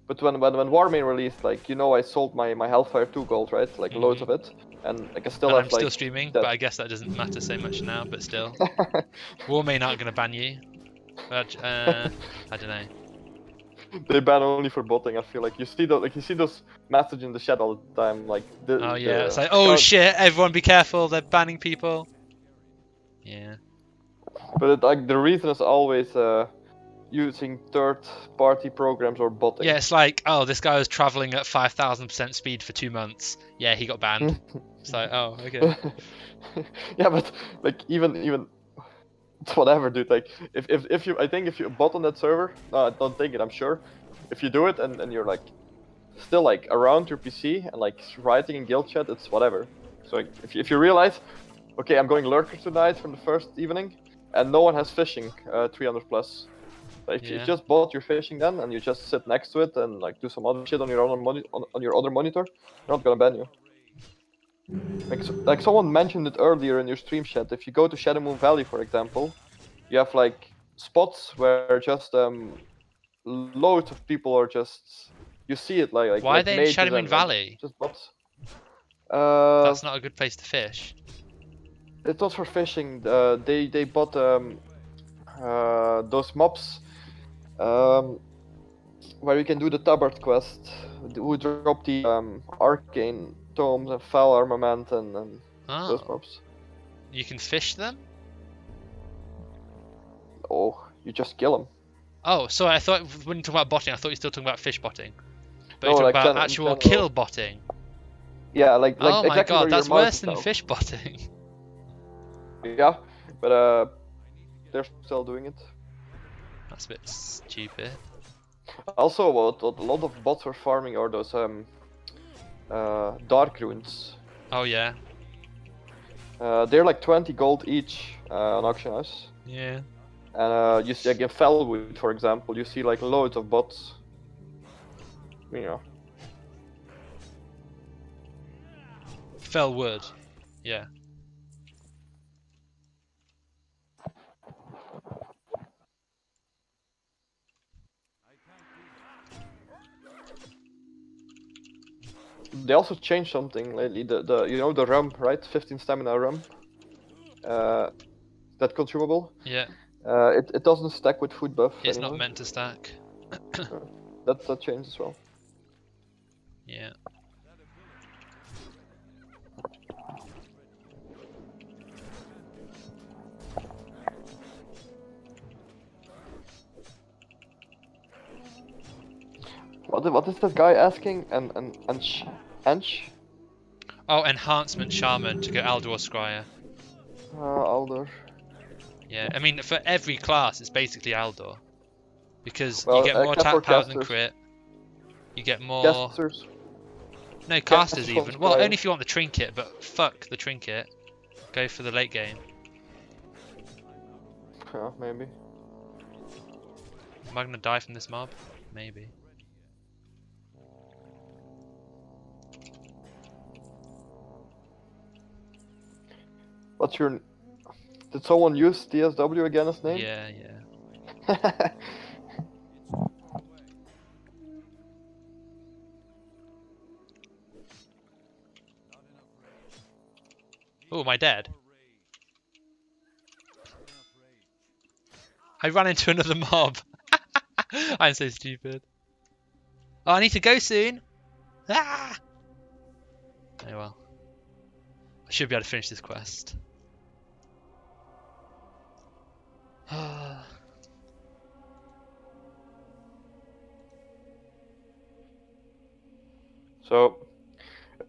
But when Warmane released, like you know, I sold my Hellfire 2 gold, right? Like loads of it, and like I still And have I'm like. still streaming, but I guess that doesn't matter so much now, but still. Warmane aren't going to ban you. But, I don't know. They ban only for botting. I feel like you see those messages in the chat all the time, like. Oh yeah, it's like, oh shit, everyone be careful, they're banning people. Yeah. But like the reason is always using third-party programs or botting. Yeah, it's like, oh, this guy was traveling at 5,000% speed for 2 months. Yeah, he got banned. It's like, oh, okay. Yeah, but like even it's whatever, dude. Like if you, I think if you bot on that server, no, I don't think it. I'm sure. If you do it and you're like still like around your PC and like writing in guild chat, it's whatever. So like, if you realize, okay, I'm going lurker tonight from the first evening, and no one has fishing 300 plus. So if you just bought your fishing then and you just sit next to it and like do some other shit on your own on your other monitor, they're not gonna ban you. Like someone mentioned it earlier in your stream chat. If you go to Shadow Moon Valley, for example, you have like spots where just loads of people are just. You see it like. Why like are they in mages Shadow Moon and Valley? just bots. That's not a good place to fish. It's not for fishing. They bought those mobs where you can do the Tabard quest. Who drop the arcane tomes and foul armament and those mobs. You can fish them? Oh, you just kill them. Oh, sorry, I thought when you talk about botting, I thought you were still talking about fish botting. But No, you talk like about actual kill botting. Yeah, like oh my exactly god, that's worse than itself. fish botting. Yeah, but they're still doing it. That's a bit stupid. Also, what a lot of bots are farming are those dark runes. Oh yeah. They're like 20 gold each on auction house. Yeah. And you see, like in Fellwood, for example, you see like loads of bots. You know. Fellwood. Yeah. They also changed something lately. The you know the rum, right? 15 stamina rum. That consumable. Yeah. It doesn't stack with food buff. It's anymore. not meant to stack. That changed as well. Yeah. What is that guy asking? Ench? Oh, enhancement shaman to go Aldor Scryer. Alder. Yeah, I mean for every class it's basically Aldor. Because Well, you get more except for attack power than casters. crit. You get more... Casters. No, casters Casters even. on Well, Scryer. only if you want the trinket, but fuck the trinket. Go for the late game. Yeah, maybe. Am I gonna die from this mob? Maybe. What's your... Did someone use DSW again as name? Yeah, yeah. Oh, am I dead? I ran into another mob. I'm so stupid. Oh, I need to go soon. Ah! Oh well. I should be able to finish this quest. So,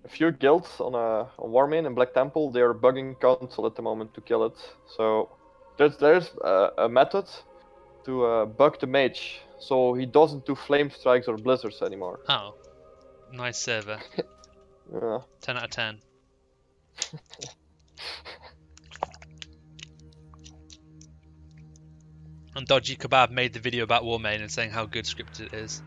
a few guilds on Warmane and Black Temple, they are bugging Council at the moment to kill it. So, there's a method to bug the mage, so he doesn't do flame strikes or blizzards anymore. Oh. Nice server. Yeah. 10 out of 10. And Dodgy Kebab made the video about Warmane and saying how good scripted it is.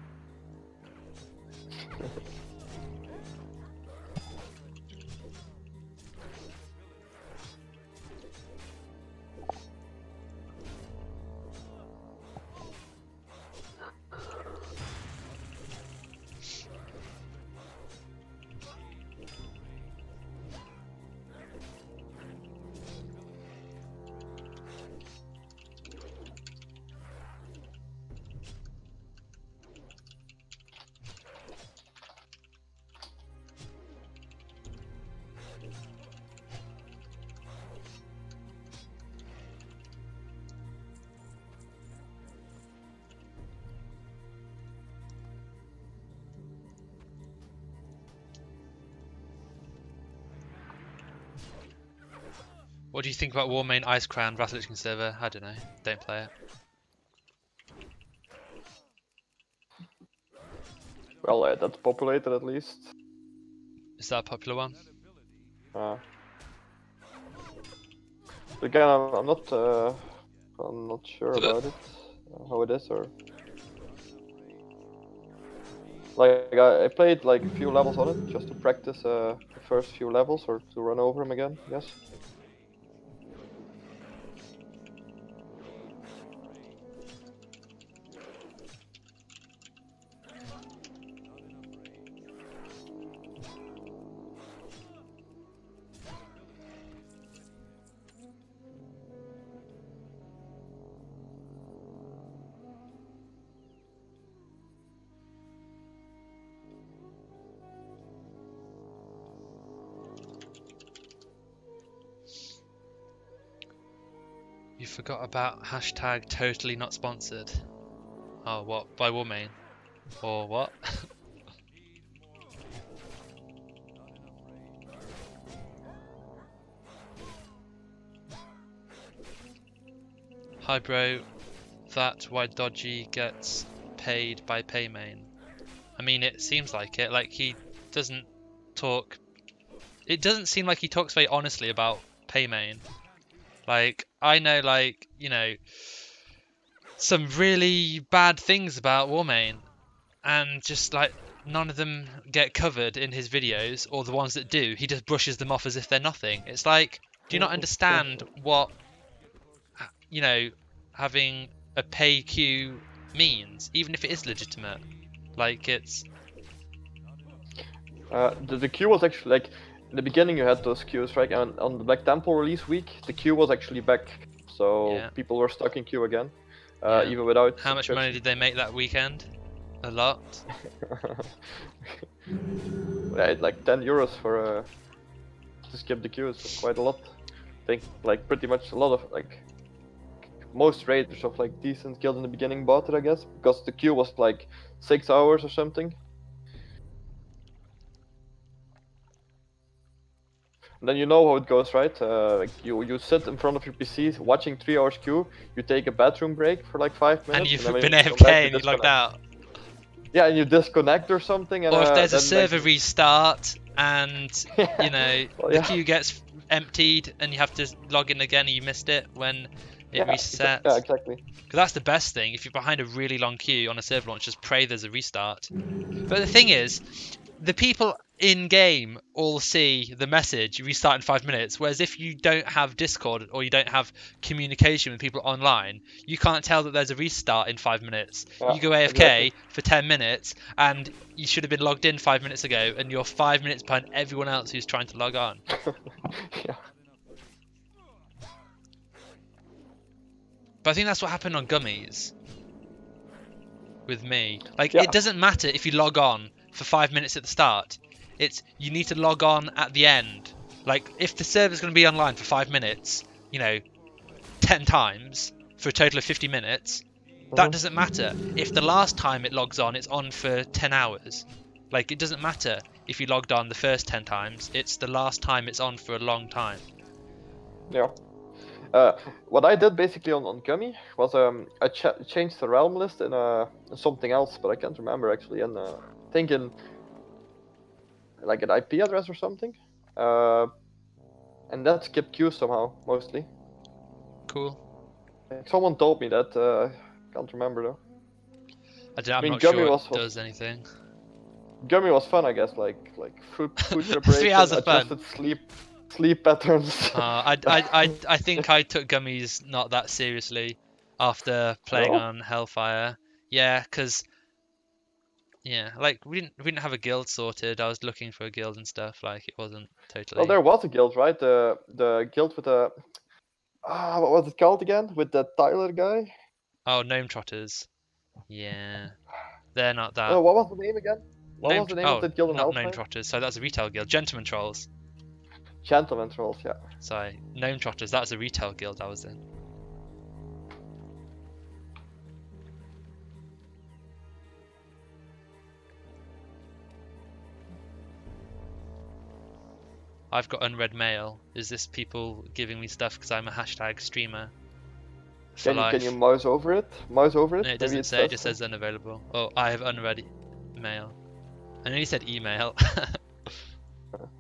What do you think about Warmane Ice Crown Wrath Lich King server? I don't know. Don't play it. Well, that's populated at least. Is that a popular one? Again, I'm not sure about it, how it is, or like I played like a few levels on it just to practice the first few levels or to run over him again. Yes. You forgot about hashtag totally not sponsored. Oh, what? By Warmane? Or what? Hi bro, that why Dodgy gets paid by Paymane. I mean, it seems like it. Like, he doesn't talk... It doesn't seem like he talks very honestly about Paymane. Like, I know, like, you know, some really bad things about Warmane, and just, like, none of them get covered in his videos, or the ones that do, he just brushes them off as if they're nothing. It's like, do you not understand what, you know, having a pay queue means, even if it is legitimate? Like, it's... The queue was actually, like, in the beginning you had those queues, right? And on the Black Temple release week, the queue was actually back. So Yeah. people were stuck in queue again, Yeah. even without... How much money did they make that weekend? A lot. Yeah, like 10 euros for to skip the queue is quite a lot. I think like pretty much a lot of like most raiders of like decent guilds in the beginning bought it, I guess, because the queue was like 6 hours or something. And then you know how it goes, right? Like you sit in front of your PC watching 3 hours queue. You take a bathroom break for like 5 minutes, And you've then when been you come AFK back, and you logged out. Yeah, and you disconnect or something, and Or if there's a then server restart and you know Well, the yeah. queue gets emptied and you have to log in again and you missed it when it resets. Yeah, exactly. Because that's the best thing. If you're behind a really long queue on a server launch, just pray there's a restart. But the thing is, the people in game all see the message restart in 5 minutes, whereas if you don't have Discord or you don't have communication with people online, you can't tell that there's a restart in 5 minutes. Yeah, You go AFK exactly. for 10 minutes and you should have been logged in 5 minutes ago and you're 5 minutes behind everyone else who's trying to log on. Yeah. But I think that's what happened on Gummies with me. Like, Yeah. it doesn't matter if you log on for 5 minutes at the start. It's you need to log on at the end. Like, if the server's going to be online for 5 minutes, you know, 10 times for a total of 50 minutes, that doesn't matter. If the last time it logs on, it's on for 10 hours. Like, it doesn't matter if you logged on the first 10 times. It's the last time it's on for a long time. Yeah. What I did basically on Gummy was I changed the realm list in something else, but I can't remember actually. And I think in like an IP address or something. And that skipped queue somehow, mostly. Cool. Like, someone told me that. Can't remember though. I'm mean, not Gummy sure was- it does anything. Gummy was fun, I guess. Like food preparation, 3 hours of fun. adjusted sleep patterns. I think I took Gummies not that seriously after playing No? on Hellfire. Yeah, because like we didn't have a guild sorted. I was looking for a guild and stuff. Like it wasn't totally. Well, there was a guild, right? The guild with the what was it called again? With the Tyler guy. Oh, Gnome Trotters. Yeah, they're not that. Oh, what was the name again? What was the name oh, of that guild in not Gnome Hellfire? Trotters. So that's a retail guild. Gentleman Trolls. Gentleman Trolls, yeah. Sorry, Gnome Trotters. That was a retail guild I was in. I've got unread mail. Is this people giving me stuff because I'm a hashtag streamer? For Can life? you mouse over it? Mouse over it? No, it Maybe doesn't it say. It just says unavailable. Oh, I have unread mail. I nearly said email.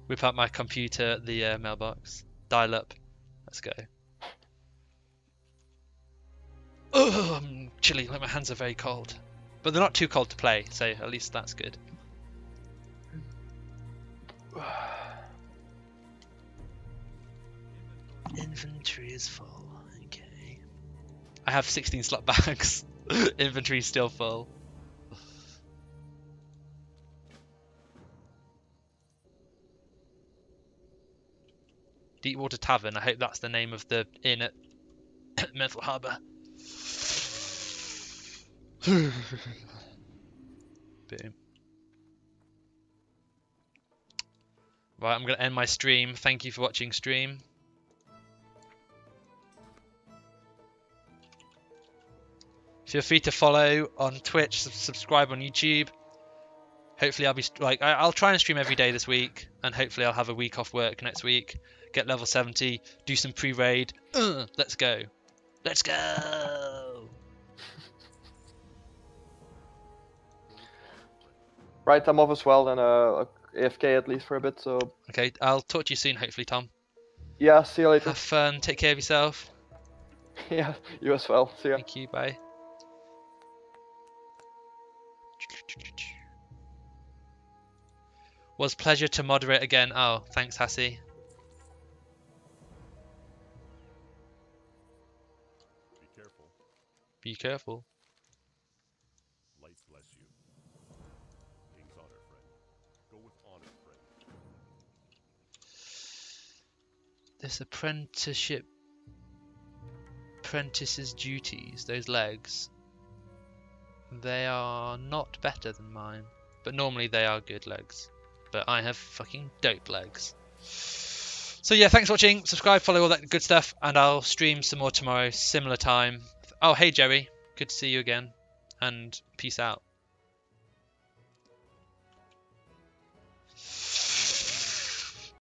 Whip out my computer, the mailbox. Dial up. Let's go. Oh, I'm chilly. Like my hands are very cold, but they're not too cold to play, so at least that's good. Inventory is full. Okay. I have 16 slot bags. Inventory is still full. Deepwater Tavern. I hope that's the name of the inn at Mental Harbour. Boom. Right, I'm going to end my stream. Thank you for watching stream. Feel free to follow on Twitch, subscribe on YouTube. Hopefully I'll be I'll try and stream every day this week, and hopefully I'll have a week off work next week. Get level 70, do some pre-raid. Let's go. Let's go. Right, I'm off as well, and AFK at least for a bit, so... Okay, I'll talk to you soon, hopefully, Tom. Yeah, see you later. Have fun, take care of yourself. Yeah, you as well. See ya. Thank you, bye. Was pleasure to moderate again. Oh, thanks, Hassie. Be careful. Be careful. Light bless you. King's honor, friend. Go with honor, friend. This apprentice's duties, those legs, they are not better than mine, but normally they are good legs. But I have fucking dope legs. So yeah, thanks for watching. Subscribe, follow, all that good stuff, and I'll stream some more tomorrow, similar time. Oh, hey Jerry, good to see you again, and peace out.